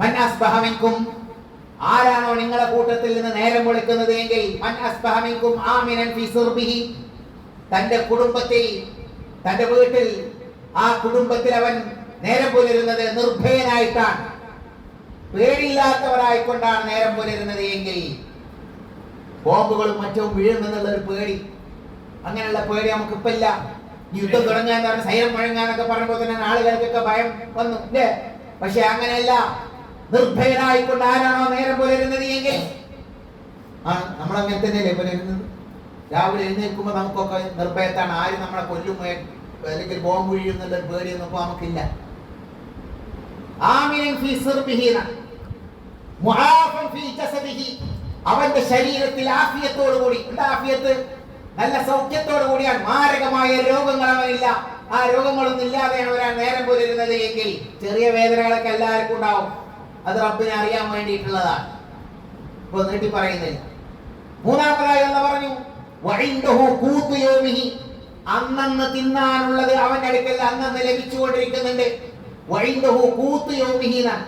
Speaker 1: മൻ അസ്ബഹ മിൻകും, ആരാണോ നിങ്ങളുടെ കൂട്ടത്തിൽ നിന്ന് നേരം വിളിക്കുന്നത് എങ്കിൽ, മൻ അസ്ബഹ മിൻകും ആമിനൻ ഫീ സിർബിഹി, തന്റെ കുടുംബത്തിൽ, തന്റെ വീട്ടിൽ, ആ കുടുംബത്തിൽ അവൻ നേരം പുലരുന്നത് നിർഭയനായിട്ടാണ്, പേടിയില്ലാത്തവരായിക്കൊണ്ടാണ് നേരം പുലരുന്നത് എങ്കിൽ, ബോംബുകളും മറ്റും വീഴുമെന്നുള്ള ഒരു പേടി, അങ്ങനെയുള്ള പേടി നമുക്കിപ്പോ ഇല്ല. യുദ്ധം തുടങ്ങാന്ന് പറഞ്ഞ സൈരം മുഴങ്ങാന്നൊക്കെ പറഞ്ഞപ്പോൾ തന്നെ ആളുകൾക്കൊക്കെ ഭയം വന്നു അല്ലേ? പക്ഷെ അങ്ങനെയല്ല. നിർഭയനായിക്കൊണ്ട് ആരാണോ നേരം പുലരുന്നത് എങ്കിൽ, നമ്മളങ്ങനെ തന്നെയല്ലേ പുലരുന്നത്. രാവിലെ എഴുന്നേൽക്കുമ്പോൾ നമുക്കൊക്കെ നിർഭയത്താണ്. ആരും നമ്മളെ കൊല്ലും അല്ലെങ്കിൽ ബോംബ് വീഴുന്നുള്ള പേടിയൊന്നും ഇപ്പൊ നമുക്കില്ല. അവന്റെ ശരീരത്തിൽ ആഫിയത്തോടു കൂടി, ആഫിയത്ത് നല്ല സൗഖ്യത്തോടു കൂടിയാണ്. മാരകമായ രോഗങ്ങൾ അവനില്ല. ആ രോഗങ്ങളൊന്നും ഇല്ലാതെയാണ് ഒരാൾ നേരം പുലരുന്നത് എങ്കിൽ, ചെറിയ വേദനകളൊക്കെ എല്ലാവർക്കും ഉണ്ടാവും. അത് റബ്ബിനെ അറിയാൻ വേണ്ടിയിട്ടുള്ളതാണ്. ഇപ്പൊ നീട്ടി പറയുന്നില്ല. മൂന്നാമതായി എന്ന് പറഞ്ഞു, അന്നന്ന് തിന്നാനുള്ളത് അവന്റെ അടുക്കൽ അന്നന്ന് ലഭിച്ചുകൊണ്ടിരിക്കുന്നുണ്ട്.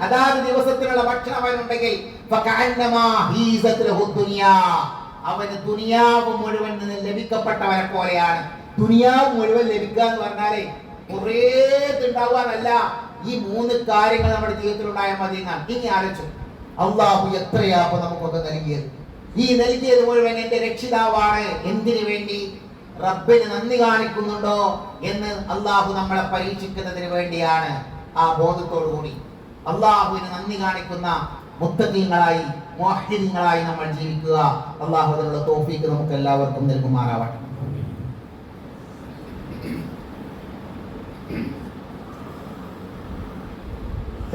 Speaker 1: അതാത് ദിവസത്തിനുള്ള ഭക്ഷണം അവനുണ്ടെങ്കിൽ അവന് ദുനിയാവ് മുഴുവൻ ലഭിക്കപ്പെട്ടവനെ പോലെയാണ്. ദുനിയാവ് മുഴുവൻ ലഭിക്കുക എന്ന് പറഞ്ഞാലേ കുറേ ഉണ്ടാവാനല്ല, ഈ മൂന്ന് കാര്യങ്ങൾ നമ്മുടെ ജീവിതത്തിൽ ഉണ്ടായാൽ മതി എന്നാണ്. ഇനി ആലോചിച്ചു, അള്ളാഹു എത്രയാ അപ്പൊ നമുക്കൊക്കെ നൽകിയത്. ഈ നൽകിയത് മുഴുവൻ എന്റെ രക്ഷിതാവാണ്. എന്തിനു വേണ്ടി? റബ്ബിന് നന്ദി കാണിക്കുന്നുണ്ടോ എന്ന് അള്ളാഹു നമ്മളെ പരീക്ഷിക്കുന്നതിന് വേണ്ടിയാണ്. ആ ബോധത്തോടു കൂടി അള്ളാഹുവിന് നന്ദി കാണിക്കുന്ന മുത്തഖീങ്ങളായി, മുവഹ്ഹിദീങ്ങളായി നമ്മൾ ജീവിക്കുക. അള്ളാഹു അതിനുള്ള തൗഫീഖ് നമുക്ക് എല്ലാവർക്കും നൽകുമാറാവട്ടെ.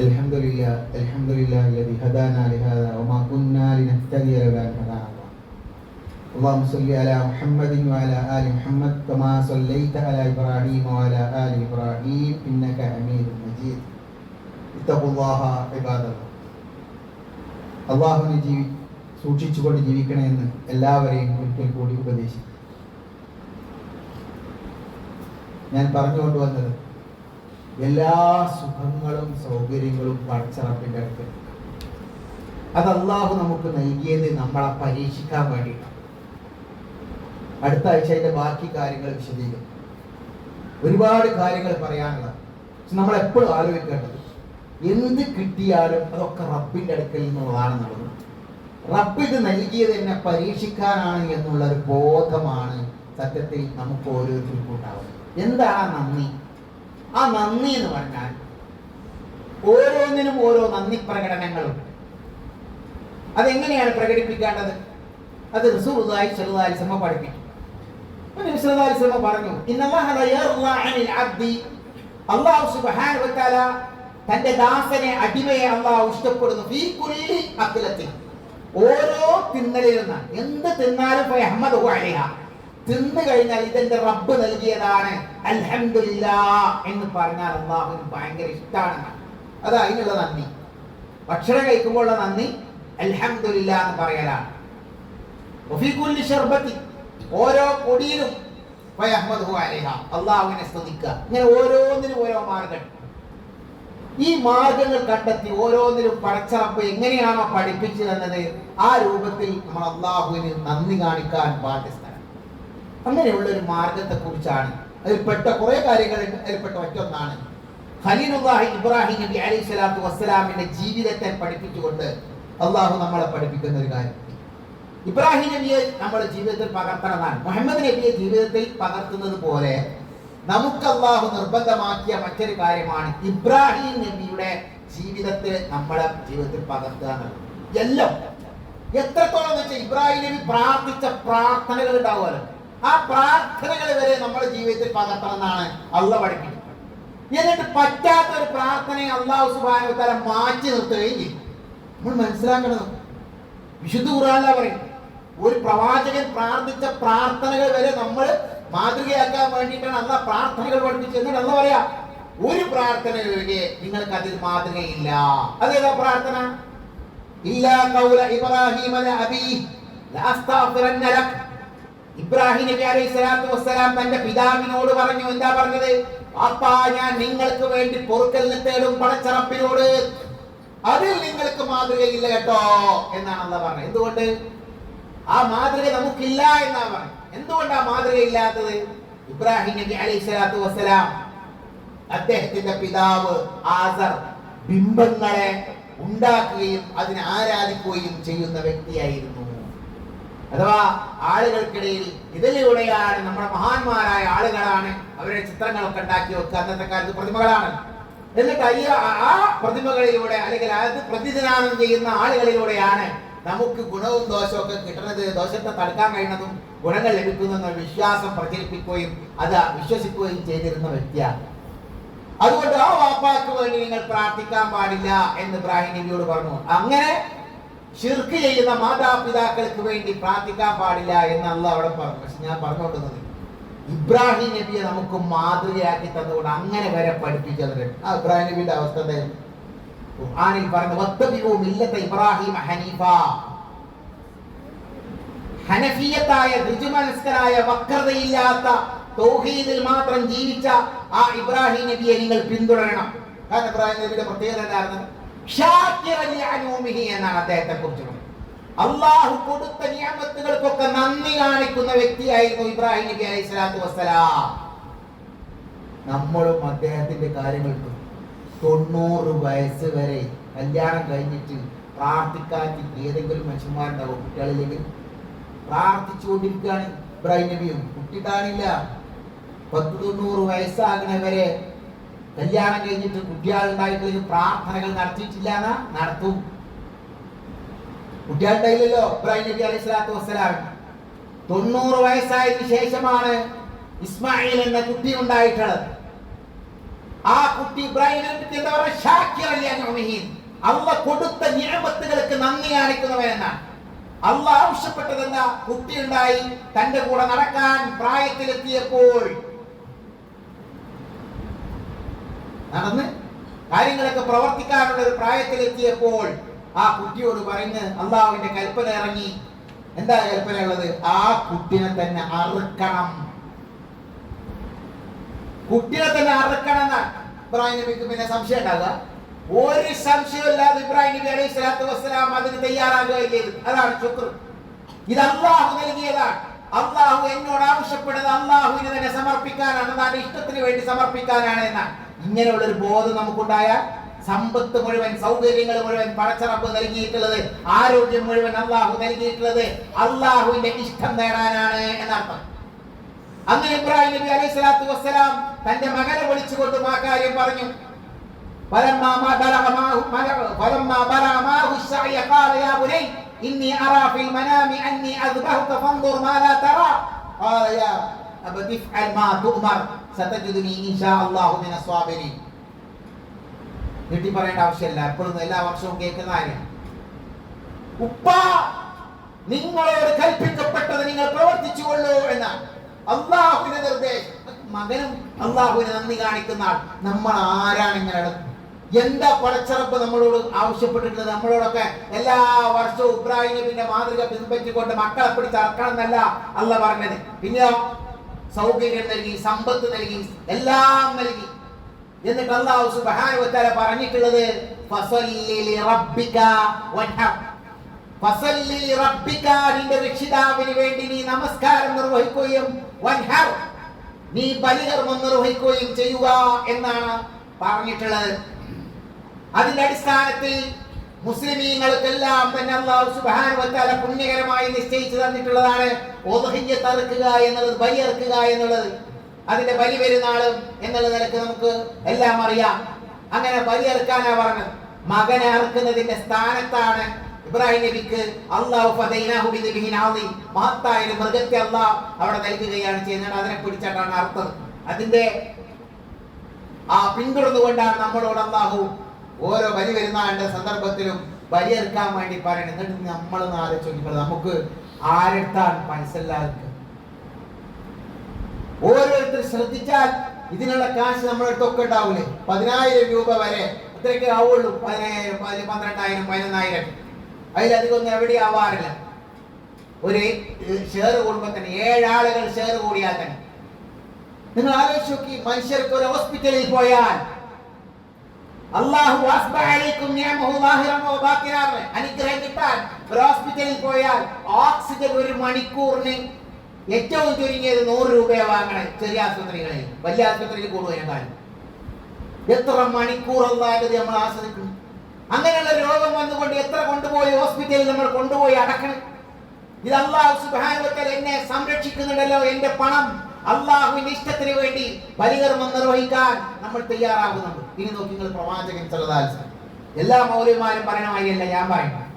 Speaker 1: അൽഹംദുലില്ലാഹ് അൽഹംദുലില്ലാഹി الذي هدانا لهذا وما كنا لنهتدي لولا أن هدانا الله. اللهم صل على محمد وعلى آل محمد كما صليت على إبراهيم وعلى آل إبراهيم إنك حميد مجيد. اتقوا الله عباد الله. അള്ളാഹുവിനെ സൂക്ഷിച്ചുകൊണ്ട് ജീവിക്കണമെന്ന് എല്ലാവരെയും ഒരിക്കൽ കൂടി ഉപദേശിക്കും. ഞാൻ പറഞ്ഞുകൊണ്ടുവന്നത്, എല്ലാ സുഖങ്ങളും സൗകര്യങ്ങളും പടച്ചറപ്പിന്റെ അടുത്ത്, അത് അള്ളാഹു നമുക്ക് നൽകിയത് നമ്മളെ പരീക്ഷിക്കാൻ വേണ്ടിയിട്ടാണ്. അടുത്ത ആഴ്ച അതിന്റെ ബാക്കി കാര്യങ്ങൾ വിശദീകരിക്കും. ഒരുപാട് കാര്യങ്ങൾ പറയാനുള്ളത്. നമ്മൾ എപ്പോഴും ആലോചിക്കേണ്ടത്, എന്ത് കിട്ടിയാലും അതൊക്കെ റബ്ബിന്റെ അടുക്കൽ നിന്നുള്ളതാണ് നടന്നത്. റബ്ബ് ഇത് നൽകിയത് എന്നെ പരീക്ഷിക്കാനാണ് എന്നുള്ള ഒരു ബോധമാണ് സത്യത്തിൽ നമുക്ക് ഓരോരുത്തർക്കും ഉണ്ടാവുന്നത്. എന്താണ് നന്ദി? ആ നന്ദി എന്ന് പറഞ്ഞാൽ ഓരോന്നിനും ഓരോ നന്ദി പ്രകടനങ്ങളുണ്ട്. അതെങ്ങനെയാണ് പ്രകടിപ്പിക്കേണ്ടത്? അത് റസൂലുള്ളാഹി സ്വല്ലല്ലാഹി അലൈഹി വസല്ലം പഠിപ്പിച്ചു. നബി സ്വല്ലല്ലാഹി അലൈഹി വസല്ലം പറഞ്ഞു, ഇന്നല്ലാഹ ലാ യർളാ അനിൽ അബ്ദി, അല്ലാഹു സുബ്ഹാനഹു വ തആല തന്റെ ദാസനെ, അടിമയെ അല്ലാഹു ഇഷ്ടപ്പെടുന്നു. ഫീ കുല്ലി അഖ്ലത്തിൻ, ഓരോ തിന്നലിൽ എന്ത് തിന്നാലും ഫയഹ്മദുഹു അലൈഹ, തിന്നു കഴിഞ്ഞാൽ ഇതെന്റെ റബ്ബ് നൽകിയതാണ് അൽഹംദുലില്ലാഹ് എന്ന് പറഞ്ഞാൽ അല്ലാഹുവിന് ഭയങ്കര ഇഷ്ടമാണ്. അതാ അതിനുള്ള നന്ദി. ഭക്ഷണം കഴിക്കുമ്പോഴുള്ള നന്ദി അൽഹംദുലില്ലാഹ് എന്ന് പറയലാണ്. വഫീ കുല്ലി ശർബത്തി, ഓരോ പൊടിയിലും ഫയഹ്മദുഹു അലൈഹ, അല്ലാഹുവിനെ സ്തുതിക്കുക. ഇങ്ങനെ ഓരോന്നിനും ഓരോ മാർഗം. ഈ മാർഗങ്ങൾ കണ്ടെത്തി ഓരോന്നിലും പടച്ചറപ്പ് എങ്ങനെയാണോ പഠിപ്പിച്ചു തന്നത്, ആ രൂപത്തിൽ നമ്മൾ അള്ളാഹുവിന് നന്ദി കാണിക്കാൻ ബാധ്യസ്ഥരാണ്. അങ്ങനെയുള്ള ഒരു മാർഗത്തെ കുറിച്ചാണ് അതിൽപ്പെട്ട കുറെ കാര്യങ്ങളുണ്ട്. അതിൽപ്പെട്ട മറ്റൊന്നാണ് ഖലീലുല്ലാഹി ഇബ്രാഹിം നബി അലൈഹി സ്വലാത്തു വസ്സലാമിന്റെ ജീവിതത്തെ പഠിപ്പിച്ചുകൊണ്ട് അള്ളാഹു നമ്മളെ പഠിപ്പിക്കുന്ന ഒരു കാര്യം. ഇബ്രാഹിം നബിയെ നമ്മുടെ ജീവിതത്തിൽ പകർത്തണമെന്നാണ്. മുഹമ്മദ് നബിയെ ജീവിതത്തിൽ പകർത്തുന്നത് പോലെ നമുക്ക് അള്ളാഹു നിർബന്ധമാക്കിയ മറ്റൊരു കാര്യമാണ് ഇബ്രാഹിം നബിയുടെ ജീവിതത്തെ നമ്മുടെ ജീവിതത്തിൽ പകർത്തുക എന്നുള്ളത്. എല്ലാം എത്രത്തോളം വെച്ചാൽ ഇബ്രാഹിം നബി പ്രാർത്ഥിച്ച പ്രാർത്ഥനകൾ ഉണ്ടാവുമല്ലോ, ആ പ്രാർത്ഥനകൾ വരെ നമ്മുടെ ജീവിതത്തിൽ പകർത്തണം എന്നാണ് അള്ളാഹ് പഠിപ്പിക്കുന്നത്. എന്നിട്ട് പറ്റാത്ത ഒരു പ്രാർത്ഥനയെ അള്ളാഹു സുബ്ഹാനഹു വ തആല മാറ്റി നിർത്തുകയും ചെയ്യും. നമ്മൾ മനസ്സിലാക്കണം, വിശുദ്ധ ഖുർആനിൽ പറയും ഒരു പ്രവാചകൻ പ്രാർത്ഥിച്ച പ്രാർത്ഥനകൾ വരെ നമ്മൾ മാതൃകയാക്കാൻ വേണ്ടിയിട്ടാണ് അല്ല പ്രാർത്ഥനകൾ പഠിപ്പിച്ചത്. എന്നിട്ട് അല്ല പറയാ, ഒരു പ്രാർത്ഥന നിങ്ങൾക്ക് അതിൽ മാതൃകയില്ല. അതേതാ പ്രാർത്ഥന? ഇല്ലാ ഖൗല ഇബ്രാഹിമ ലഅബീ ലഅസ്തഗ്ഫിറന്ന ലക്. ഇബ്രാഹിം നബി അലൈഹി സ്വലാത്തു വസ്സലാം തന്റെ പിതാവിനോട് പറഞ്ഞു, എന്താ പറഞ്ഞത്? അപ്പാ, ഞാൻ നിങ്ങൾക്ക് വേണ്ടി പൊറുക്കലിനെ തേടും പടച്ചറപ്പിനോട്, അതിൽ നിങ്ങൾക്ക് മാതൃകയില്ല കേട്ടോ എന്നാണ് അല്ലാഹ് പറഞ്ഞത്. എന്തുകൊണ്ട്? ആ മാതൃക നമുക്കില്ല എന്നാ പറഞ്ഞത്. എന്തുകൊണ്ടാ മാതൃക ഇല്ലാത്തത്? ഇബ്രാഹിം നബി അലൈഹി സ്വലാത്തു വസ്സലാം അദ്ദേഹത്തിന്റെ പിതാവ് ആസർ ബിംബങ്ങളെ ഉണ്ടാക്കുകയും അതിനെ ആരാധിക്കുകയും ചെയ്യുന്ന വ്യക്തിയായിരുന്നു. അഥവാ ആളുകൾക്കിടയിൽ ഇതിലൂടെയാണ് നമ്മുടെ മഹാന്മാരായ ആളുകളാണ് അവരുടെ ചിത്രങ്ങളൊക്കെ ഉണ്ടാക്കി വെക്കുക. അന്നത്തെ കാലത്ത് പ്രതിമകളാണ്. എന്നിട്ട് ആ പ്രതിമകളിലൂടെ അല്ലെങ്കിൽ അത് പ്രതിദാനം ചെയ്യുന്ന ആളുകളിലൂടെയാണ് നമുക്ക് ഗുണവും ദോഷവും ഒക്കെ കിട്ടുന്നത്, ദോഷത്തെ തടുക്കാൻ കഴിയുന്നതും ഗുണങ്ങൾ ലഭിക്കുന്ന വിശ്വാസം പ്രചരിപ്പിക്കുകയും അത് വിശ്വസിക്കുകയും ചെയ്തിരുന്ന വ്യക്തിയാണ്. അതുകൊണ്ട് ആ വാപ്പാക്ക് വേണ്ടി നിങ്ങൾ പ്രാർത്ഥിക്കാൻ പാടില്ല എന്ന് ഇബ്രാഹിം നബിയോട് പറഞ്ഞു. അങ്ങനെ ശിർക്ക് ചെയ്യുന്ന മാതാപിതാക്കൾക്ക് വേണ്ടി പ്രാർത്ഥിക്കാൻ പാടില്ല എന്ന് അല്ലാഹ് അവിടെ പറഞ്ഞു. പക്ഷെ ഞാൻ പറഞ്ഞുകൊണ്ടുവന്നത് ഇബ്രാഹിം നബിയെ നമുക്ക് മാതൃകയാക്കി തന്നുകൊണ്ട് അങ്ങനെ വരെ പഠിപ്പിച്ചത്. ആ ഇബ്രാഹിം നബിയുടെ അവസ്ഥ എന്തായിരുന്നു? ഖുർആനിൽ പറഞ്ഞു, വത്തബിഉ മില്ലത ഇബ്രാഹിം ഹനീഫ. ഹനഫിയത്തായ ഋജുമനസ്കരായ വക്രതയില്ലാത്ത തൗഹീദിൽ മാത്രം ജീവിച്ച ആ ഇബ്രാഹിം നബിയെ നിങ്ങൾ പിന്തുടരണം. കാരണം ഇബ്രാഹിം നബിയുടെ പ്രത്യേകത എന്തായിരുന്നു? ഷാക്കിറൻ ലിഅനൂമിഹി എന്നാണ് അദ്ദേഹത്തെ കുറിച്ച് പറഞ്ഞത്. അല്ലാഹു കൊടുത്ത നിഅമത്തുകൾക്കൊക്കെ നന്ദി കാണിക്കുന്ന വ്യക്തിയായിരുന്നു ഇബ്രാഹിം നബി അലൈഹി സ്വലാത്തു വസ്സലാം. നമ്മളും അദ്ദേഹത്തിന്റെ കാര്യങ്ങൾക്ക് 90 വയസ്സ് വരെ കല്യാണം കഴിഞ്ഞിട്ട് പ്രാർത്ഥിക്കാൻ ഏതെങ്കിലും മനുഷ്യന്മാരുണ്ടാവും? കുട്ടികളില്ലെങ്കിൽ പ്രാർത്ഥിച്ചുകൊണ്ടിരിക്കുകയാണ് ഇബ്രാഹിം നബിയും. കുട്ടി കാണില്ല. 10-90 വയസ്സാകണവരെ കല്യാണം കഴിഞ്ഞിട്ട് കുട്ടികളുണ്ടായിട്ടില്ലെങ്കിൽ പ്രാർത്ഥനകൾ നടത്തിയിട്ടില്ല എന്നാ? നടത്തും. കുട്ടികളുണ്ടായില്ലല്ലോ ഇബ്രാഹിം നബി അലൈഹി സ്വലാത്തു വസ്സലാം. 90 വയസ്സായതിനു ശേഷമാണ് ഇസ്മായിൽ എന്ന കുട്ടി ഉണ്ടായിട്ടുള്ളത്. ആ കുട്ടി ഇബ്രാഹിം നബിക്ക് എന്താ പറയുക? ഷാക്കിറൻ ലിഅൻഉമിഹി. അല്ലാഹ് കൊടുത്ത നിഅമത്തുകൾക്ക് നന്ദി കാണിക്കുന്നവനെന്നാണ്. അല്ലാഹ് ആവശ്യപ്പെട്ടത് എന്താ? കുട്ടി ഉണ്ടായി, തന്റെ കൂടെ നടക്കാൻ പ്രായത്തിലെത്തിയപ്പോൾ നടന്ന് കാര്യങ്ങളൊക്കെ പ്രവർത്തിക്കാനുള്ള ഒരു പ്രായത്തിലെത്തിയപ്പോൾ ആ കുട്ടിയോട് പറയുന്നത് അള്ളാഹുവിന്റെ കൽപ്പന ഇറങ്ങി. എന്താ കൽപ്പന ഉള്ളത്? ആ കുട്ടിനെ തന്നെ അറുക്കണം. കുട്ടിനെ തന്നെ അറുക്കണം എന്നാണ്. ഇബ്രാഹിം നബിക്ക് പിന്നെ സംശയം ഉണ്ടാകുക? ഒരു സംശയമില്ലാതെ ഇബ്രാഹിം നബി അലൈഹി സ്വലാത്തു വസ്സലാം അതിന് തയ്യാറാകുകയും ചെയ്തു. അതാണ് ശുക്ർ. ഇത് അള്ളാഹു നൽകിയതാണ്. അള്ളാഹു എന്നോട് ആവശ്യപ്പെടുന്നത് അള്ളാഹുവിനെ തന്നെ സമർപ്പിക്കാനാണ്, തന്റെ ഇഷ്ടത്തിന് വേണ്ടി സമർപ്പിക്കാനാണ് എന്നാണ്. ഇങ്ങനെയുള്ള ഒരു ബോധം നമുക്കുണ്ടായാൽ സമ്പത്ത് മുഴുവൻ, സൗകര്യങ്ങൾ മുഴുവൻ പടച്ചറപ്പ് നൽകിയിട്ടുള്ളത്, ആരോഗ്യം മുഴുവൻ അള്ളാഹു നൽകിയിട്ടുള്ളത് അള്ളാഹുവിന്റെ ഇഷ്ടം നേടാനാണ് എന്നർത്ഥം. അങ്ങനെ ഇബ്രാഹിം നബി അലൈഹി സ്വലാത്തു വസ്സലാം തന്റെ മകനെ വിളിച്ചുകൊണ്ടും ആ കാര്യം പറഞ്ഞു. നീട്ടി പറയേണ്ട ആവശ്യമില്ല, എപ്പോഴും എല്ലാ വർഷവും കേൾക്കുന്ന കാര്യം. ഉപ്പ, നിങ്ങളോട് കൽപ്പിക്കപ്പെട്ടത് നിങ്ങൾ പ്രവർത്തിച്ചുകൊള്ളൂ എന്നാണ് അള്ളാഹുവിന്റെ നിർദ്ദേശം. മകനും അള്ളാഹുവിനെ നന്ദി കാണിക്കുന്ന ആൾ. നമ്മൾ ആരാണ് ഇങ്ങനെ? എന്താ പടച്ചറപ്പ് നമ്മളോട് ആവശ്യപ്പെട്ടിട്ടുള്ളത്? നമ്മളോടൊക്കെ എല്ലാ വർഷവും ഇബ്രാഹിം നബിയുടെ മാതൃക പിൻപറ്റിക്കൊണ്ട് മക്കളെ പിടിച്ച് അറക്കണം എന്നല്ല അള്ളാഹ് പറഞ്ഞത്. പിന്നെയോ സൗകര്യം നൽകി, സമ്പത്ത് നൽകി, എല്ലാം നൽകി. എന്നിട്ട് അല്ലാഹു സുബ്ഹാനഹു വ തആല പറഞ്ഞിട്ടുള്ളത് ഫസല്ലി ലിറബ്ബിക വൻഹർ. ഫസല്ലി ലിറബ്ബിക, നിന്റെ രക്ഷിതാവിന് വേണ്ടി നീ നമസ്കാരം നിർവഹിക്കുകയും വൻഹർ, നീ ബലികർമ്മം നിർവഹിക്കുകയും ചെയ്യുക എന്നാണ് പറഞ്ഞിട്ടുള്ളത്. അതിന്റെ അടിസ്ഥാനത്തിൽ മുസ്ലിമീങ്ങൾക്കെല്ലാം തന്നെ അല്ലാഹു സുബ്ഹാനഹു വ തആല പുണ്യകരമായി നിശ്ചയിച്ചു തന്നിട്ടുള്ളതാണ് ഉദ്ഹിയ്യത്ത് അറുക്കുക എന്നുള്ളത്, ബലി അറുക്കുക എന്നുള്ളത്. അതിന്റെ ബലി പെരുന്നാളും എന്നുള്ള നിലക്ക് നമുക്ക് എല്ലാം അറിയാം. അങ്ങനെ ബലി അറുക്കാനാ പറഞ്ഞത്. മകനെ അറുക്കുന്നതിന്റെ സ്ഥാനത്താണ് ഇബ്രാഹിം നബിക്ക് അല്ലാഹു ഫദൈനാഹു ബിദിബിഹിൻ അദീം, മഹത്തായ ഒരു മൃഗത്തെ അല്ലാഹ് അവിടെ നൽകുകയാണ് ചെയ്യുന്നത്. അതിനെ പിടിച്ചിട്ടാണ് അർത്ഥം. അതിന്റെ ആ പിന്തുടർന്നുകൊണ്ടാണ് നമ്മളോട് അല്ലാഹു ഓരോ ബലി പെരുന്നാളിന്റെ സന്ദർഭത്തിലും ബലിയെടുക്കാൻ വേണ്ടി പറയുന്നത്. എന്നിട്ട് നമ്മളൊന്ന് ആലോചിച്ച് നോക്കിയപ്പോൾ നമുക്ക് ആരെടുത്താണ് പൈസ ഇല്ലാതെ? ഓരോരുത്തർ ശ്രദ്ധിച്ചാൽ ഇതിനുള്ള കാശ് നമ്മുടെ അടുത്തൊക്കെ ഉണ്ടാവില്ലേ? 10,000 രൂപ വരെ അത്രയൊക്കെ ആവുള്ളൂ. 10,000, 12,000, 11,000, അതിലധികം ഒന്നും എവിടെ ആവാറില്ല. ഒരു ഷെയർ കൂടുമ്പോൾ തന്നെ 7 ആളുകൾ ഷെയർ കൂടിയാൽ തന്നെ നിങ്ങൾ ആലോചിച്ച് നോക്കി. മനുഷ്യർക്ക് ഒരു ഹോസ്പിറ്റലിൽ പോയാൽ അല്ലാഹു അനുഗ്രഹം കിട്ടാൻ ഒരു ഹോസ്പിറ്റലിൽ പോയാൽ ഓക്സിജൻ ഒരു മണിക്കൂറിന് ഏറ്റവും ചുരുങ്ങിയത് 100 രൂപയെ വാങ്ങണേ. ചെറിയ ആശുപത്രികളിൽ, വലിയ ആശുപത്രിയിൽ കൂടുതൽ. എത്ര മണിക്കൂർ അല്ലാതെ നമ്മൾ ആസ്വദിക്കുന്നു. അങ്ങനെയുള്ള രോഗം വന്നുകൊണ്ട് എത്ര കൊണ്ടുപോയി ഹോസ്പിറ്റലിൽ നമ്മൾ കൊണ്ടുപോയി അടക്കണം. ഇത് അല്ലാഹു സുബ്ഹാനഹു വ തആല എന്നെ സംരക്ഷിക്കുന്നുണ്ടല്ലോ, എന്റെ പണം അല്ലാഹുവിന്റെ ഇഷ്ടത്തിന് വേണ്ടി ബലികർമ്മം നിർവഹിക്കാൻ നമ്മൾ തയ്യാറാകുന്നുണ്ട്. ഇനി നോക്കി നിങ്ങൾ പ്രവാചകൻ സല്ലല്ലാഹു അലൈഹി വസല്ലം, എല്ലാ മൗലവിമാരും പറയണമായല്ല ഞാൻ പറയുന്നത്.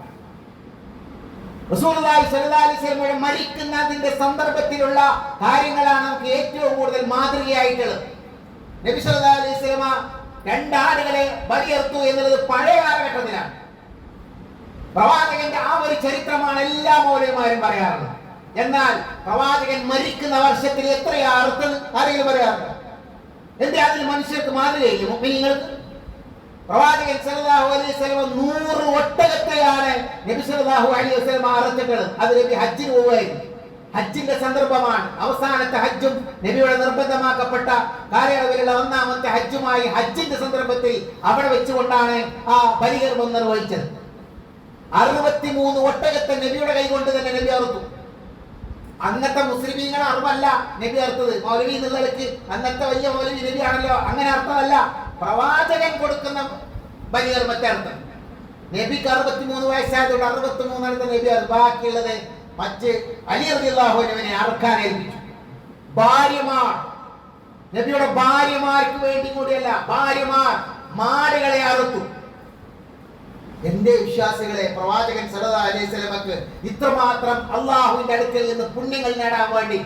Speaker 1: റസൂലുള്ളാഹി സ്വല്ലല്ലാഹു അലൈഹി വസല്ലം മരിക്കുന്നതിന്റെ സന്ദർഭത്തിലുള്ള കാര്യങ്ങളാണ് നമുക്ക് ഏറ്റവും കൂടുതൽ മാതൃകയായിട്ടുള്ളത്. നബി സല്ലല്ലാഹു അലൈഹി വസല്ലം 2 ആടുകളെ ബലിയർത്തു എന്നുള്ളത് പഴയ കാലഘട്ടത്തിലാണ്. പ്രവാചകന്റെ ആ ഒരു ചരിത്രമാണ് എല്ലാ മൗലവിമാരും പറയാറുള്ളത്. എന്നാൽ പ്രവാചകൻ മരിക്കുന്ന വർഷത്തിൽ എത്രയാ അർത്ഥം ആരെങ്കിലും പറയാറുണ്ട്? എന്റെ അതിൽ മനുഷ്യർക്ക് മാതൃകയില്ല. മുഅ്മിനീങ്ങൾക്ക് പ്രവാചകൻ സല്ലല്ലാഹു അലൈഹി വസല്ലം 100 ഒട്ടകത്തെയാണ് നബി സല്ലല്ലാഹു അലൈഹി വസല്ലം അറുത്തിട്ടത്. അത് നബി ഹജ്ജിന് പോവുകയായിരുന്നു. ഹജ്ജിന്റെ സന്ദർഭമാണ്. അവസാനത്തെ ഹജ്ജും നബിയുടെ നിർബന്ധമാക്കപ്പെട്ട കാലയളവിലുള്ള 1ാമത്തെ ഹജ്ജുമായി ഹജ്ജിന്റെ സന്ദർഭത്തിൽ അവിടെ വെച്ചുകൊണ്ടാണ് ആ ബലികർമ്മം നിർവഹിച്ചത്. 63 ഒട്ടകത്തെ നബിയുടെ കൈ കൊണ്ട് തന്നെ നബി അറുത്തു. അന്നത്തെ മുസ്ലിമീങ്ങൾ അറുപല്ല നബി അറുത്തത്. മൗലവി എന്നുള്ളവർക്ക് അന്നത്തെ വലിയ മൗലവി നബിയാണല്ലോ, അങ്ങനെ അർത്ഥമല്ല. പ്രവാചകൻ കൊടുക്കുന്ന ബലികർമ്മത്തെ അർത്ഥം. നബിക്ക് 63 വയസ്സായതുകൊണ്ട് 63 നബി അറുത്തു. ബാക്കിയുള്ളത് മറ്റ് അലി റളിയല്ലാഹു അൻഹുവിനെ അറുക്കാൻ ഏൽപ്പിച്ചു. ഭാര്യമാർ, നബിയുടെ ഭാര്യമാർക്ക് വേണ്ടി കൂടിയല്ല, ഭാര്യമാർ മാടുകളെ അറുത്തു. എന്റെ വിശ്വാസികളെ, പ്രവാചകൻ സല്ലല്ലാഹു അലൈഹി വസല്ലമക്ക് ഇത്രമാത്രം അള്ളാഹുവിന്റെ അടുക്കൽ നിന്ന് പുണ്യങ്ങൾ നേടാൻ വേണ്ടി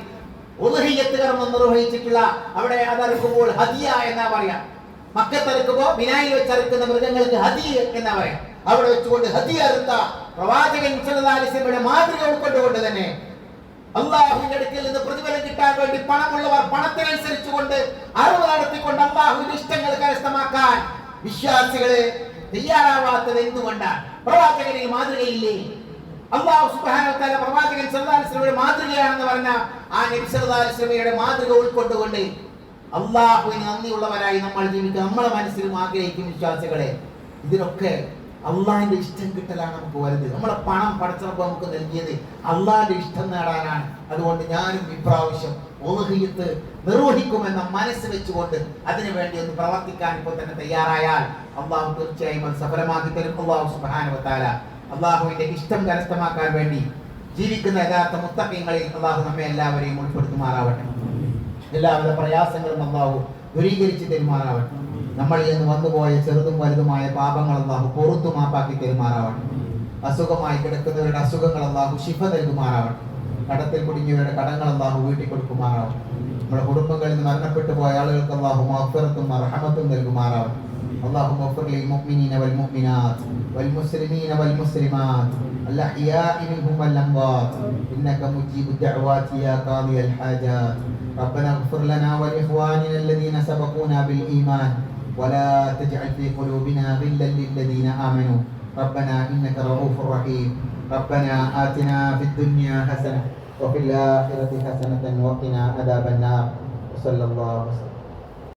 Speaker 1: ഉദ്ഹിയ്യത്ത് കർമ്മം നിർവഹിച്ചിട്ടുള്ള അവിടെ അതറുക്കുമ്പോൾ ഹദിയ എന്നാ പറയാ. മക്കത്തറുക്കുമ്പോൾ മിനായിൽ വെച്ചറുക്കുന്ന മൃഗങ്ങൾക്ക് ഹദിയ എന്നാ പറയാം. അവിടെ വെച്ചുകൊണ്ട് ഹദിയ അറുത്ത പ്രവാചകൻ സല്ലല്ലാഹു അലൈഹി വസല്ലമയുടെ മാതൃക ഉൾക്കൊണ്ടുകൊണ്ട് തന്നെ അള്ളാഹുവിന്റെ അടുക്കൽ നിന്ന് പ്രതിഫലം കിട്ടാൻ വേണ്ടി പണമുള്ളവർ പണത്തിനനുസരിച്ചുകൊണ്ട് അറിവ് നടത്തിക്കൊണ്ട് അള്ളാഹുവിന്റെ ഇഷ്ടങ്ങൾ കരസ്ഥമാക്കാൻ വിശ്വാസികളെ തയ്യാറാവാത്തത് എന്തുകൊണ്ടാണ്? പ്രവാചകനിൽ മാതൃകയില്ലേ? അല്ലാഹു സുബ്ഹാനഹു വ തആല പ്രവാചകൻ സല്ലല്ലാഹു അലൈഹി വസല്ലമയുടെ മാതൃകയാണെന്ന് പറഞ്ഞ ആ നബി സല്ലല്ലാഹു അലൈഹി വസല്ലമയുടെ മാതൃക ഉൾക്കൊണ്ടുകൊണ്ട് അല്ലാഹുവിന് നന്ദിയുള്ളവരായി നമ്മൾ ജീവിക്കുക. നമ്മളെ മനസ്സിലും ആഗ്രഹിക്കും വിശ്വാസികളെ, ഇതിനൊക്കെ അള്ളാഹിന്റെ ഇഷ്ടം കിട്ടലാണ് നമുക്ക് വലുത്. നമ്മളെ പണം പടച്ചറപ്പ് നമുക്ക് നൽകിയത് അള്ളാഹിന്റെ ഇഷ്ടം നേടാനാണ്. അതുകൊണ്ട് ഞാനും ഇപ്രാവശ്യം ഉദ്ഹിയ്യത്ത് നിർവഹിക്കുമെന്ന മനസ്സ് വെച്ചുകൊണ്ട് അതിനു വേണ്ടി ഒന്ന് പ്രവർത്തിക്കാൻ ഇപ്പോൾ തന്നെ തയ്യാറായാൽ അള്ളാഹു തീർച്ചയായും അത് സഫലമാക്കി തരും. അല്ലാഹു സുബ്ഹാനഹു വ തആല അള്ളാഹുവിന്റെ ഇഷ്ടം കരസ്ഥമാക്കാൻ വേണ്ടി ജീവിക്കുന്ന യഥാർത്ഥ മുത്തഖീങ്ങളിൽ അള്ളാഹു നമ്മെ എല്ലാവരെയും ഉൾപ്പെടുത്തുമാറാവട്ടെ. എല്ലാവരുടെ പ്രയാസങ്ങളും അള്ളാഹു ദൂരീകരിച്ച് തരുമാറാവട്ടെ. നമ്മളിൽ നിന്ന് വന്നുപോയ ചെറുതും വലുതുമായ പാപങ്ങൾ അള്ളാഹു പുറത്തു മാപ്പാക്കി തരുമാറാവട്ടെ. അസുഖമായി കിടക്കുന്നവരുടെ അസുഖങ്ങൾ അള്ളാഹു ശിഫ നൽകുമാറാവട്ടെ. കടത്തിൽ കുടുങ്ങിയവരുടെ കടങ്ങൾ അള്ളാഹു വീട്ടി കൊടുക്കുമാറാവട്ടെ. നമ്മുടെ കുടുംബങ്ങളിൽ നിന്ന് മരണപ്പെട്ടു പോയ ആളുകൾക്ക് അള്ളാഹു മഗ്ഫിറത്തും റഹ്മത്തും നൽകുമാറാവട്ടെ. اللهم اغفر للمؤمنين والمؤمنات والمسلمين والمسلمات الأحياء منهم والأموات إنك مجيب الدعوات يا قاضي الحاجات. ربنا اغفر لنا ولإخواننا الذين سبقونا بالإيمان ولا تجعل في قلوبنا غلا للذين آمنوا ربنا إنك رؤوف رحيم. ربنا آتنا في الدنيا حسنة وفي الآخرة حسنة وقنا عذاب النار. وصلى الله وسلم